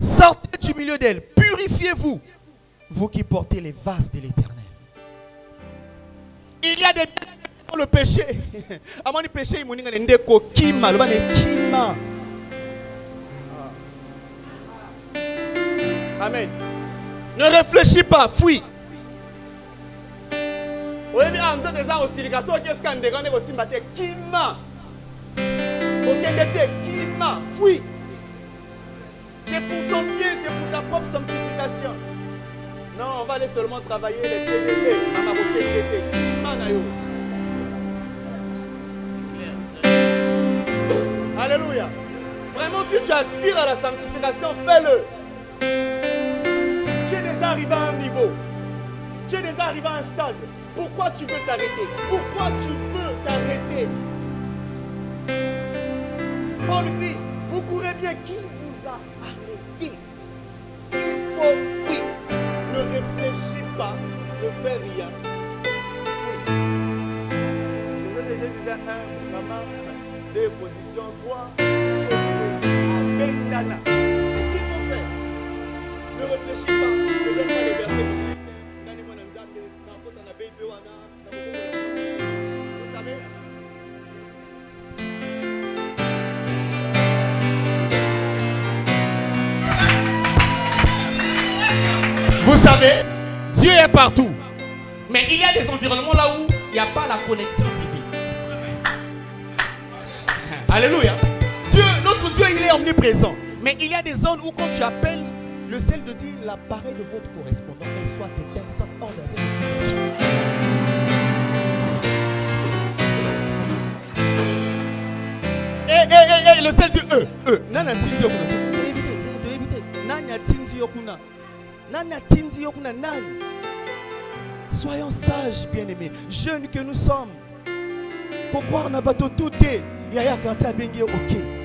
Sortez du milieu d'elle, purifiez-vous, vous qui portez les vases de l'Éternel. Il y a des dans le péché. Avant le péché, il y a des kima. Amen. Ne réfléchis pas, fuis. Oui, mais en disant des arts aussi, qu'est-ce qu'on dégaine aussi, maté, Kima. Aucun été, Kima, fouille. C'est pour ton bien, c'est pour ta propre sanctification. Non, on va aller seulement travailler les TDT. Maman, aucun été, Kima, nayo. Alléluia. Vraiment, si tu aspires à la sanctification, fais-le. Tu es déjà arrivé à un niveau. Tu es déjà arrivé à un stade. Pourquoi tu veux t'arrêter? Pourquoi tu veux t'arrêter? Paul dit, vous courez bien. Qui vous a arrêté? Il faut fuir. Ne réfléchis pas. Ne fais rien. Oui. Je disais un, maman, 2 positions, 3, Nana. C'est ce qu'il faut faire. Ne réfléchis pas. Ne donne pas les versets bibliques. Vous savez? Vous savez, Dieu est partout. Mais il y a des environnements là où il n'y a pas la connexion divine. Alléluia. Dieu, notre Dieu, il est omniprésent. Mais il y a des zones où quand tu appelles, le ciel te dit l'appareil de votre correspondant, elle soit éteinte, soit hors de cette. Et le ciel dit Nana tindi yokuna. Nanya tindi yokuna. Nana tindi yokuna nani. Soyons sages, bien-aimés, jeunes que nous sommes. Pourquoi on a bateau tout est. Yaya quand a bengi ok.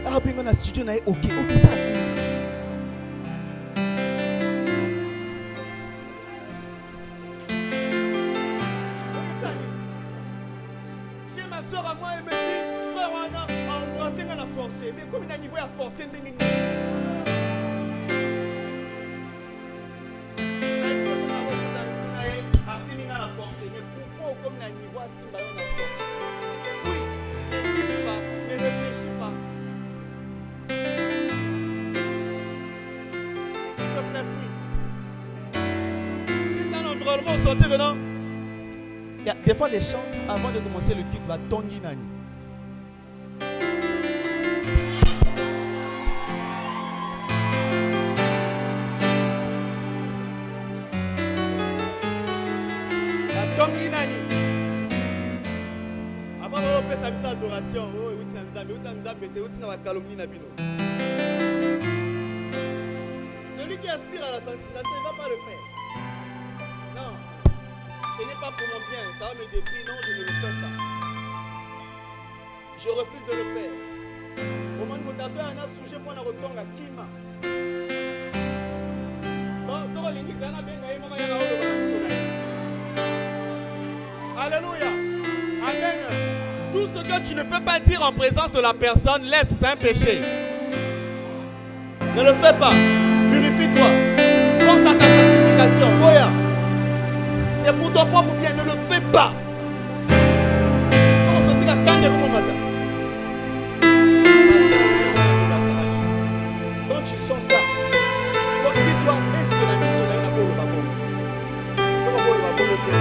Ah bengi na studio na ok. Ok ça. J'ai ma soeur à moi et me dit frère on a embrassé on a forcé. Mais comme il a niveau à forcer ndenge. Mais pourquoi comme il a niveau à simba on a forcé? Fouille. Ne réfléchis pas. S'il te plaît, fuis. Si c'est un environnement sortir de non. Il y a des fois les chants, avant de commencer le culte, va tongi nani. La tongi nani. Après, on peut s'amuser à l'adoration. Oh, celui qui aspire à la sanctification, il ne va pas le faire. Non. Ce n'est pas pour mon bien. Ça va me détruire. Non, je ne le fais pas. Je refuse de le faire. Au moment où tu as fait un sujet pour un retour à Kima. Alléluia. Amen. Tout ce que tu ne peux pas dire en présence de la personne, laisse, c'est un péché. Ne le fais pas. Purifie-toi. Pense à ta sanctification. Boya. C'est pour ton propre bien. Ne le fais pas. Sans sortir la canne de mon matin. Quand tu sens ça, dis-toi, est-ce que la mission est là pour le babon? C'est pour le babon le cœur.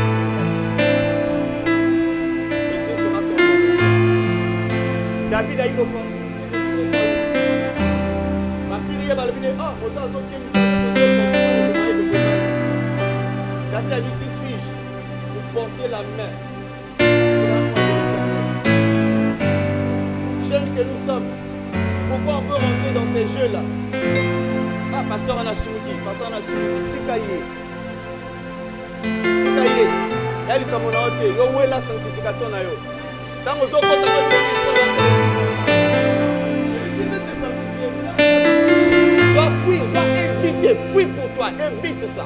David a eu le force. Ma fille va le venir. Ah, mon temps, qui David a dit qui suis-je pour porter la main. Jeunes que nous sommes, pourquoi on peut rentrer dans ces jeux-là? Ah, pasteur Anasumuki, pasteur Anasumuki, Tikaye. Tikaye. Il y a du communauté. Où est la sanctification? Dans vos autres côtés, dois fuir, dois inviter, fuis pour toi, invite ça.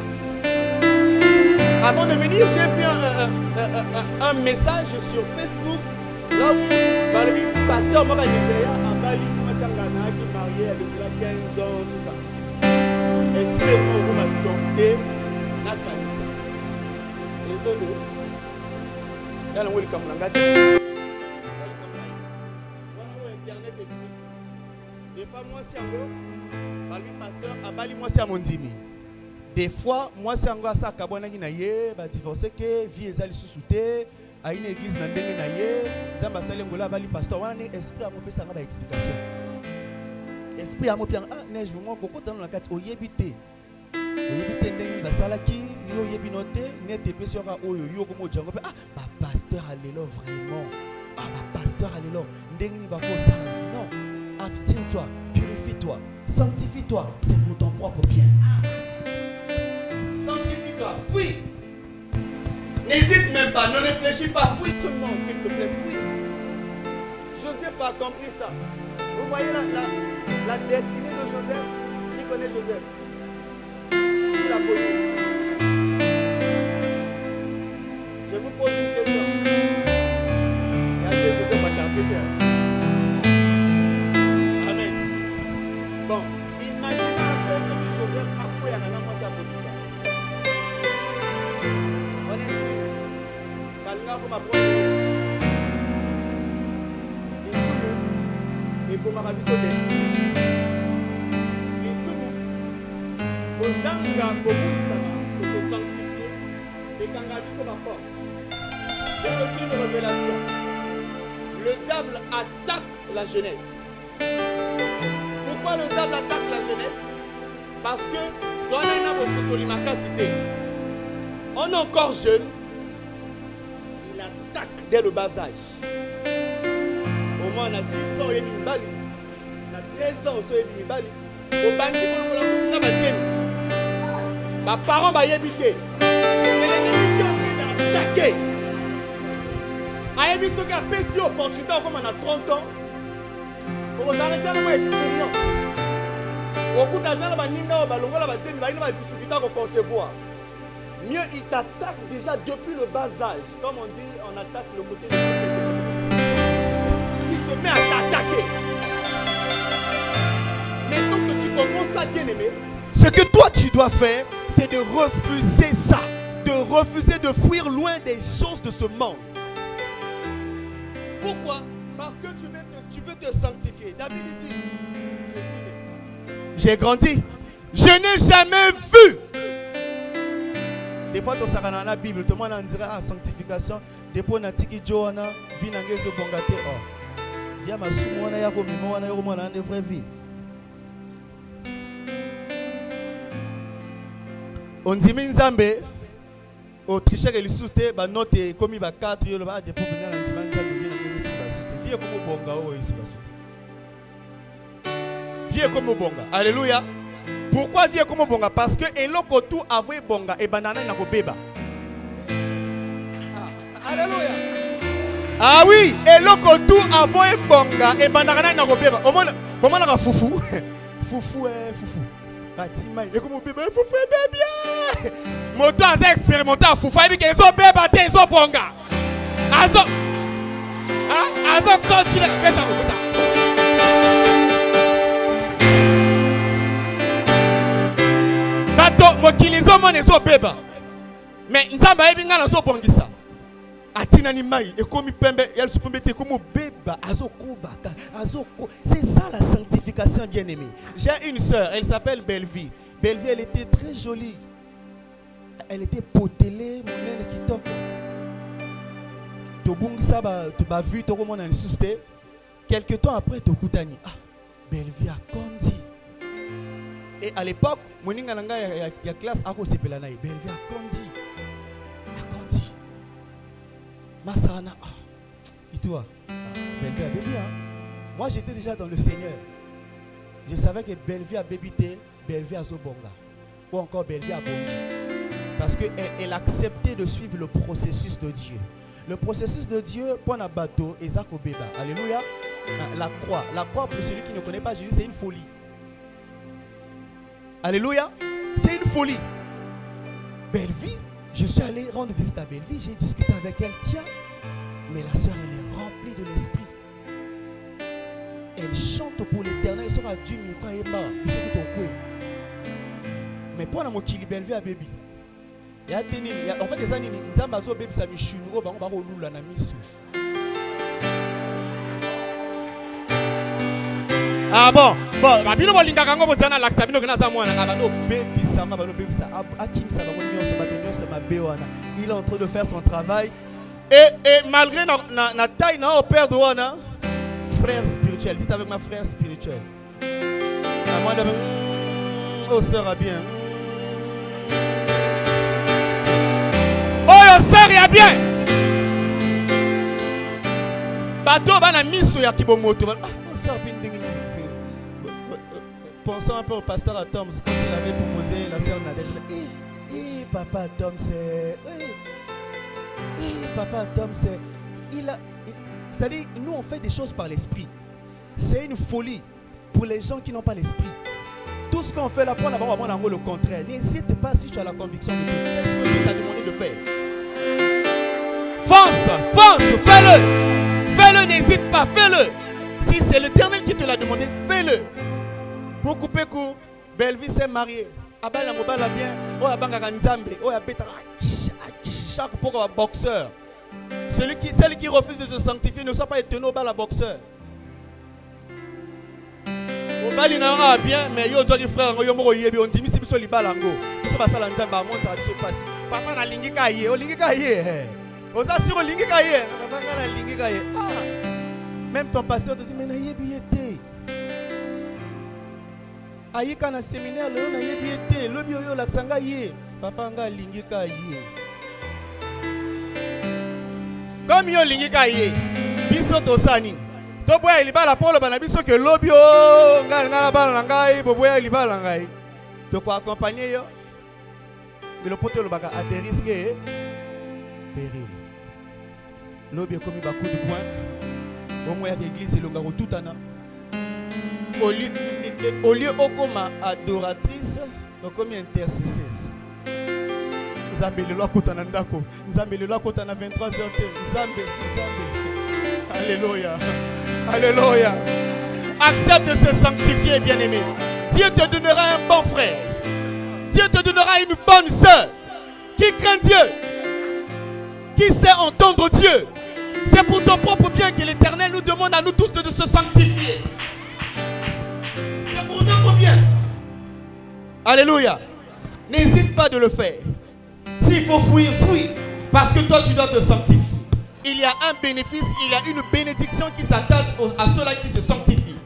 Avant de venir, j'ai vu un message sur Facebook, là où le pasteur Mora Nigeria en Bali, moi Sangana qui est marié avec cela 15 ans, tout ça. Espérons que vous m'attendez, la canisa. Et eux, il y a un Kamulangati. Internet est venu ici. Des fois, moi, c'est un gros. Balbi pasteur, à Bali, moi, c'est à Mondimi. Des fois, moi, c'est encore ça, Kabouana qui n'a pas divorcé, que vie est allée sous-souter, à une église n'a pas naïe, Zamba Salengola, Bali Pasteur, on a un esprit à mon pays, ça n'a pas d'explication. Esprit à mon pays, ah, neige, vous m'en beaucoup dans la carte, au yébité. Au yébité, n'est pas salaki, yo yébinoté, n'est pas sur un oyo, yo comme au django, ah, bah, pasteur, allez là, vraiment. Ah, bah, pasteur, allez là, n'est pas pour ça, non. Abstiens-toi, purifie-toi, sanctifie-toi, c'est pour ton propre bien. Sanctifie-toi, fuis. N'hésite même pas, ne réfléchis pas, fuis seulement, s'il te plaît, fuis. Joseph a compris ça. Vous voyez la destinée de Joseph? Qui connaît Joseph? Qui l'a connu? Je vous pose une question. Regardez Joseph à quartier. Amen. Bon, imaginez un peu ce que Joseph a fait à la maman sa Potiphar. On est sûr. Kalina pour ma première. Et pour ma vie, c'est destin. Les sous, aux zanga, pour se sanctifier, et quand la vie, c'est ma force. J'ai reçu une révélation. Le diable attaque la jeunesse. Pourquoi le diable attaque la jeunesse? Parce que dans la cité, on est encore jeune, il attaque dès le bas âge. Au moins on a 10 ans, on a 13 ans, on a au bandi, on a mes parents vont éviter. C'est l'ennemi qui est en train d'attaquer. A évité qu'il y a une opportunité comme on a 30 ans. Pour vous arrêter dans mon expérience. Beaucoup d'argent, il y a des difficultés à concevoir. Mieux, il t'attaque déjà depuis le bas âge. Comme on dit, on attaque le côté de il se met à t'attaquer. Maintenant que tu comprends ça, bien-aimé, ce que toi tu dois faire, c'est de refuser ça. De refuser de fuir loin des choses de ce monde. Pourquoi? Parce que tu veux te sanctifier. David dit, je suis né. J'ai grandi. Je n'ai jamais vu. Des fois, tu as dans la Bible, tout le monde dirait, ah, sanctification. Depuis on a tiki Johanna, vie n'a pas bongate. Oh, viens ma soumona ya ko mimo wana yo mona de vraie vie. On dit Minzambe, au tricher et le souté, bah note comme il va 4 yo le ba depuis venir en dimanche ça devient un aussi ba souté. Vie comme bonga o ici ba souté. Vie comme bonga. Alléluia. Pourquoi vie comme bonga? Parce que eloko tout avoué bonga et banana na ko beba. Alléluia. Ah oui, eloko tout avoué bonga et banana na ko beba. Comment la foufou? Foufou foufou. Batima et comme bébé foufou bébé. Moto a expérimenté à foufou et qu'ils ont bébé ils ont bonga. Azo continue mais ça bato mokilizo mon ezo beba. Mais nzamba ebinga na zo bongisa. Atina ni mai et comme pembe yal supembete comme beba azo kobaka c'est ça la sanctification bien-aimé. J'ai une sœur, elle s'appelle Bellevie. Bellevie, elle était très jolie. Elle était potelée, mon aile qui toque. To bongisa tu ba vu to comme on a susté. Quelque temps après to kutani. Ah, Bellevie a kondi. Et à l'époque, mon inga ya classe ako sepela naï. Bellevie a kondi. Masana, et toi, Bellevie a bébé. Moi j'étais déjà dans le Seigneur. Je savais que Bellevie a bébité, Bellevie a Zobonga. Ou encore Bellevie a Bongi. Parce qu'elle acceptait de suivre le processus de Dieu. Le processus de Dieu, pour un bateau, et Zako Beba. Alléluia. La croix, pour celui qui ne connaît pas Jésus, c'est une folie. Alléluia. C'est une folie. Bellevie. Je suis allé rendre visite à Bellevie, j'ai discuté avec elle. Tiens, mais la soeur, elle est remplie de l'esprit. Elle chante pour l'éternel, elle sera du micro et mort. Mais pour la mokili Bellevie à Baby. En fait, les années, nous avons besoin de bébé, ça me chine, on va rouler la mission. Ah bon, bon, babino bolinga kango bozana laksa bino kana za mwana bano bebisa ma bano bebisa akim sa bango nyonso bato nyonso mabe wana. Il est en train de faire son travail et malgré na taille na au père de wana frère spirituel, c'est avec ma frère spirituel. À moi de oh sœur bien. Oh sœur ya bien. Bato bana miso ya kibomoto. Oh sœur bien. Pensons un peu au pasteur Atoms quand il avait proposé la sœur Nadège. Papa Atoms, c'est. Papa Atoms, c'est. C'est-à-dire, nous on fait des choses par l'esprit. C'est une folie pour les gens qui n'ont pas l'esprit. Tout ce qu'on fait là, pour d'abord, on a le contraire. N'hésite pas si tu as la conviction de Dieu. Fais ce que Dieu t'a demandé de faire. Fonce, fais-le. Fais-le, n'hésite pas, fais-le. Si c'est l'Éternel qui te l'a demandé, fais-le. Pour couper court, Belleville s'est mariée. Abala mobala bien. Oh abanga nzambe. Oh abeta chaque pour un boxeur. Celle qui refuse de se sanctifier ne soit pas étonné au bal à boxeur. Au bal il a bien, mais yo doit frère yo moko yebi on dit si biso libalango. Biso basala nzamba monte ça biso passe. Papa na lingi kaye, o lingi kaye. O ça sur lingi kaye. Papa na lingi kaye. Ah. Même ton pasteur te dit mais na yebi été. Aïka na séminaire le na yebi été, lobi yo laksanga ye. Papa nga lingi kaye. Comme yo lingi kaye. Biso to sani. To boya libala polo bana biso ke lobi o ngala bala ngai bo boya libala ngai. To ko accompagner yo. Mais le pote le baka à des risques et péril. Lobi comme ba coup de poing. Au moins l'église et l'ongaro tout ana. Au lieu okoma adoratrice, okomi intercesseuse. Nzambe le loi kota na ndako. Nzambe le loi kota na 23h. Nzambe. Alléluia. Alléluia. Accepte de se sanctifier, bien-aimé. Dieu te donnera un bon frère. Dieu te donnera une bonne sœur qui craint Dieu, qui sait entendre Dieu. C'est pour ton propre bien que l'Éternel nous demande à nous tous de se sanctifier. C'est pour notre bien. Alléluia. N'hésite pas de le faire. S'il faut fuir, fuis. Parce que toi, tu dois te sanctifier. Il y a un bénéfice, il y a une bénédiction qui s'attache à ceux-là qui se sanctifient.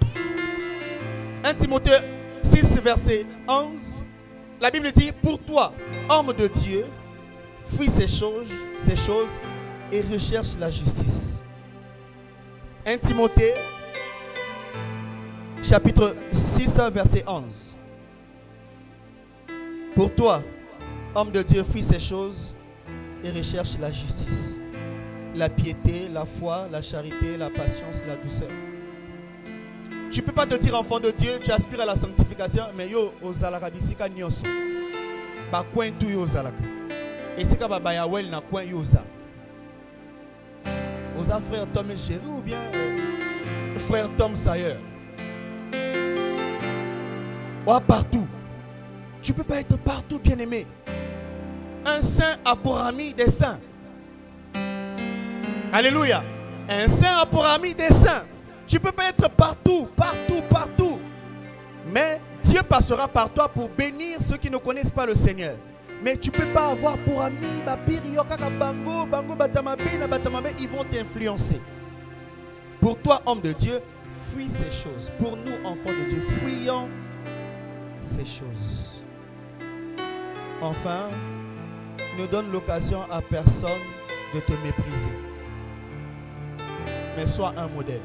1 Timothée 6, verset 11. La Bible dit, pour toi, homme de Dieu, fuis ces choses et recherche la justice. 1 Timothée, chapitre 6, verset 11. Pour toi, homme de Dieu, fuis ces choses et recherche la justice, la piété, la foi, la charité, la patience, la douceur. Tu ne peux pas te dire enfant de Dieu, tu aspires à la sanctification, mais yo, ozalaka bisika nyonso. Ba coin tout yo ozalaka. Et c'est quand ba yawel na coin yo oza. Oza frère Tom et Géry ou bien frère Tom Sayer. Ou partout. Tu ne peux pas être partout, bien-aimé. Un saint a pour ami des saints. Alléluia. Un saint a pour ami des saints. Tu ne peux pas être partout. Mais Dieu passera par toi pour bénir ceux qui ne connaissent pas le Seigneur. Mais tu ne peux pas avoir pour ami ils vont t'influencer. Pour toi, homme de Dieu, fuis ces choses. Pour nous, enfants de Dieu, fuyons ces choses. Enfin, ne donne l'occasion à personne de te mépriser. Mais sois un modèle.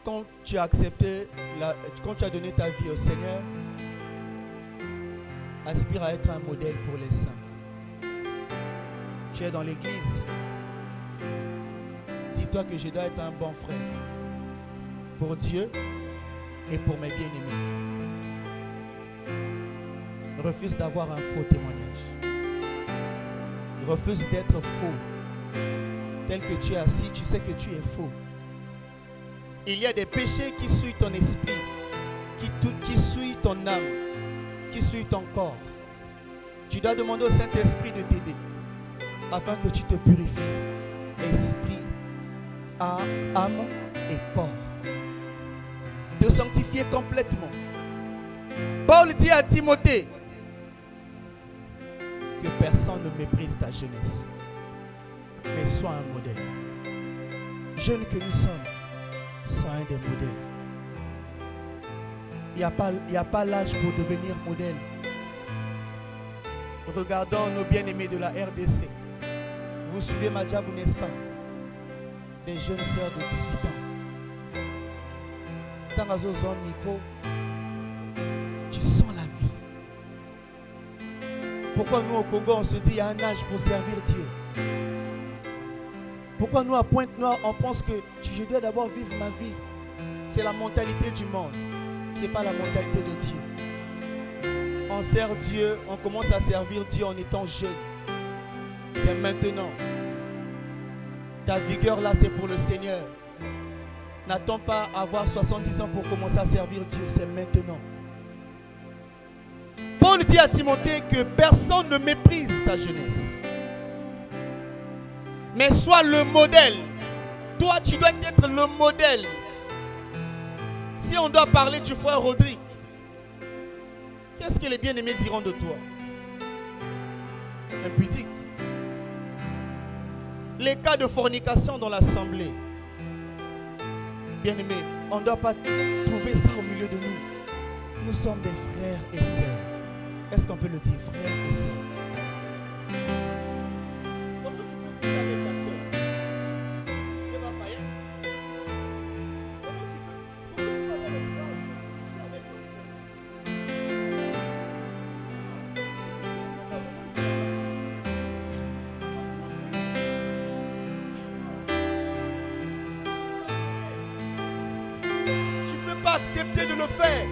Quand tu as accepté, quand tu as donné ta vie au Seigneur, aspire à être un modèle pour les saints. Tu es dans l'église. Dis-toi que je dois être un bon frère pour Dieu et pour mes bien-aimés. Refuse d'avoir un faux témoignage. Refuse d'être faux. Tel que tu es assis, tu sais que tu es faux. Il y a des péchés qui souillent ton esprit, qui souillent ton âme, qui souillent ton corps. Tu dois demander au Saint-Esprit de t'aider afin que tu te purifies. Esprit, âme et corps. Te sanctifier complètement. Paul dit à Timothée que personne ne méprise ta jeunesse, mais sois un modèle. Jeunes que nous sommes, sois un des modèles. Il n'y a pas l'âge pour devenir modèle. Regardons nos bien-aimés de la RDC. Vous suivez Madjabou, n'est-ce pas? Des jeunes sœurs de 18 ans. Dans la zone micro, tu sens la vie. Pourquoi nous au Congo on se dit il y a un âge pour servir Dieu? Pourquoi nous à Pointe-Noire on pense que je dois d'abord vivre ma vie? C'est la mentalité du monde. Ce n'est pas la mentalité de Dieu. On sert Dieu, on commence à servir Dieu en étant jeune. C'est maintenant. Ta vigueur là, c'est pour le Seigneur. N'attends pas à avoir 70 ans pour commencer à servir Dieu, c'est maintenant. Paul dit à Timothée que personne ne méprise ta jeunesse. Mais sois le modèle. Toi, tu dois être le modèle. Si on doit parler du frère Rodrigue, qu'est-ce que les bien-aimés diront de toi? Impudique. Les cas de fornication dans l'assemblée. Bien-aimés, on ne doit pas trouver ça au milieu de nous. Nous sommes des frères et sœurs. Est-ce qu'on peut le dire, frères et sœurs? Comment tu peux coucher avec ta sœur? C'est pas païen. Comment tu peux avoir le courage de coucher avec ton frère? Tu ne peux pas accepter de le faire.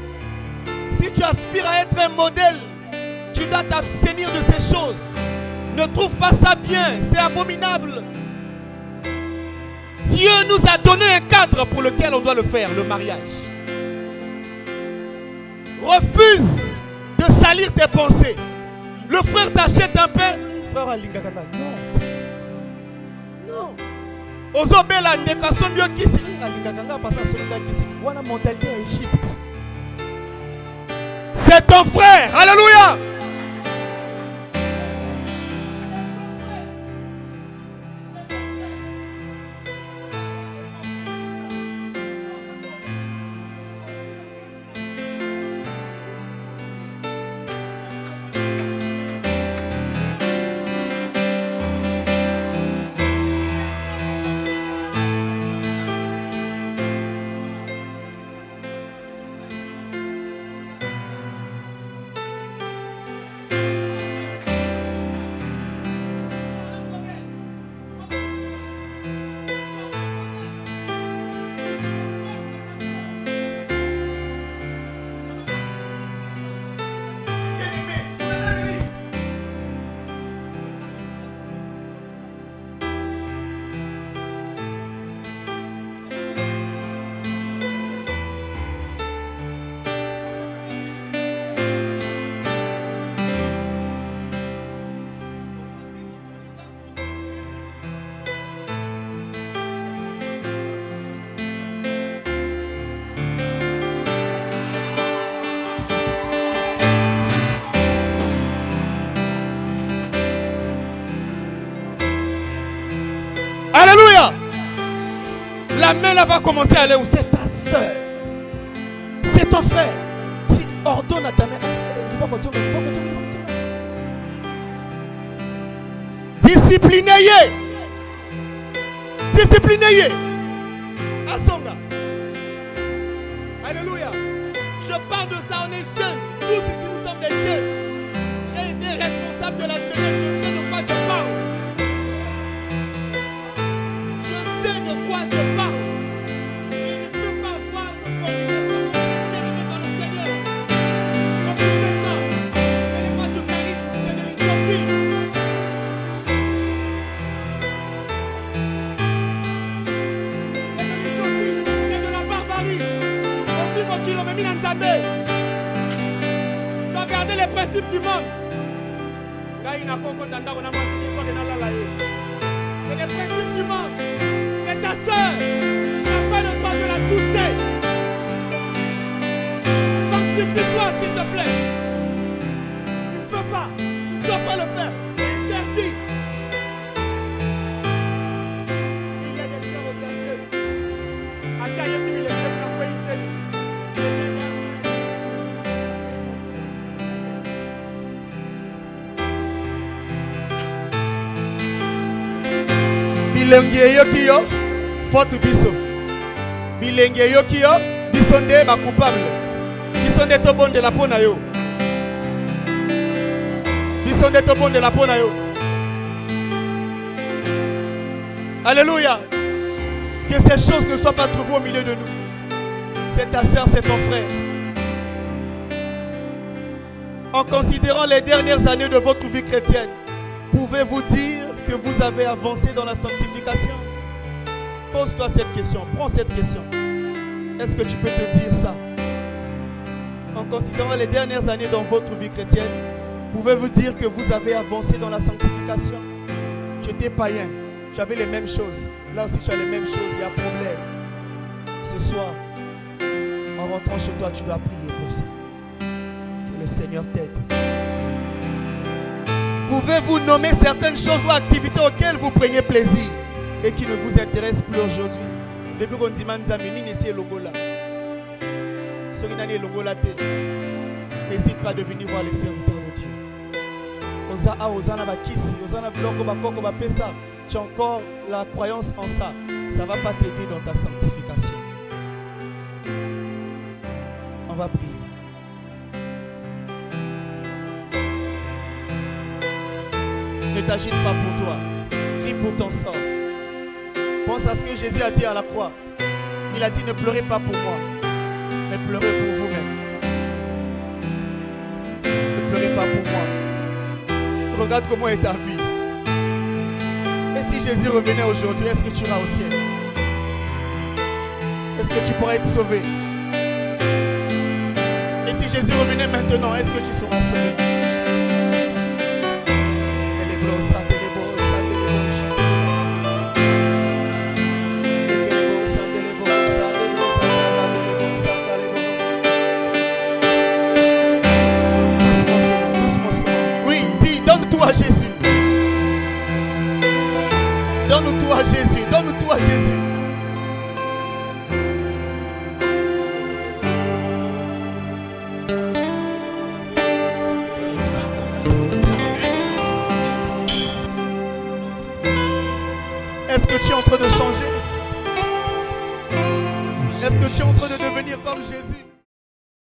Si tu aspires à être un modèle, tu dois t'abstenir de ces choses. Ne trouve pas ça bien, c'est abominable. Dieu nous a donné un cadre pour lequel on doit le faire, le mariage. Refuse de salir tes pensées. Le frère t'achète un pain. Frère Alingakaka, non. Non. Ozobela ndekaso mbio kisi. Alingakanga passa sonda kisi. Wana mentalité à Égypte. C'est ton frère. Alléluia. Alléluia. La main là va commencer à aller où? C'est ta soeur. C'est ton frère. Tu ordonnes à ta main. Disciplinez-les. Disciplinez-les. Asonga. Alléluia. Je parle de ça, on est jeunes. Tous ici nous sommes des jeunes. J'ai été responsable de la jeunesse. Je sais de quoi je parle. De quoi je parle. Il ne peut pas avoir de fornication dans le Seigneur. Refusez ça. Ce n'est pas du charisme, c'est de l'idiotie. C'est de l'idiotie, c'est de la barbarie. Aussi mon kilo me mis dans Nzambé. J'ai regardé les principes du monde. C'est les principes du monde. C'est ta soeur. Tu n'as pas le droit Assieds-toi, s'il te plaît. Tu ne peux pas. Tu ne dois pas le faire. C'est interdit. Il y a des sœurs audacieuses. Akaya qui les fait la qualité. Bilenge yoki yo, faute biso. Bilenge yoki yo, biso nde ba coupable. Biso nde to bon de la peau na yo. Biso nde to bon de la peau na yo. Alléluia. Que ces choses ne soient pas trouvées au milieu de nous. C'est ta sœur, c'est ton frère. En considérant les dernières années de votre vie chrétienne, pouvez-vous dire que vous avez avancé dans la sanctification? Pose-toi cette question, prends cette question. Est-ce que tu peux te dire ça? En considérant les dernières années dans votre vie chrétienne, pouvez-vous dire que vous avez avancé dans la sanctification? Tu étais païen, tu avais les mêmes choses. Là aussi tu as les mêmes choses, il y a problème. Ce soir, en rentrant chez toi, tu dois prier pour ça. Que le Seigneur t'aide. Pouvez-vous nommer certaines choses ou activités auxquelles vous preniez plaisir et qui ne vous intéressent plus aujourd'hui? Depuis qu'on dit Manzamini, c'est Longola. N'hésite pas de venir voir les serviteurs de Dieu. Tu as encore la croyance en ça. Ça ne va pas t'aider dans ta sanctification. On va prier. Ne t'agite pas pour toi. Crie pour ton sort. Pense à ce que Jésus a dit à la croix. Il a dit ne pleurez pas pour moi, mais pleurez pour vous-même. Ne pleurez pas pour moi. Regarde comment est ta vie. Et si Jésus revenait aujourd'hui, est-ce que tu iras au ciel? Est-ce que tu pourrais être sauvé? Et si Jésus revenait maintenant, est-ce que tu seras sauvé? Oui, dis, donne-toi à Jésus. Donne-toi à Jésus. Donne-toi à Jésus. Est-ce que tu es en train de changer? Est-ce que tu es en train de devenir comme Jésus?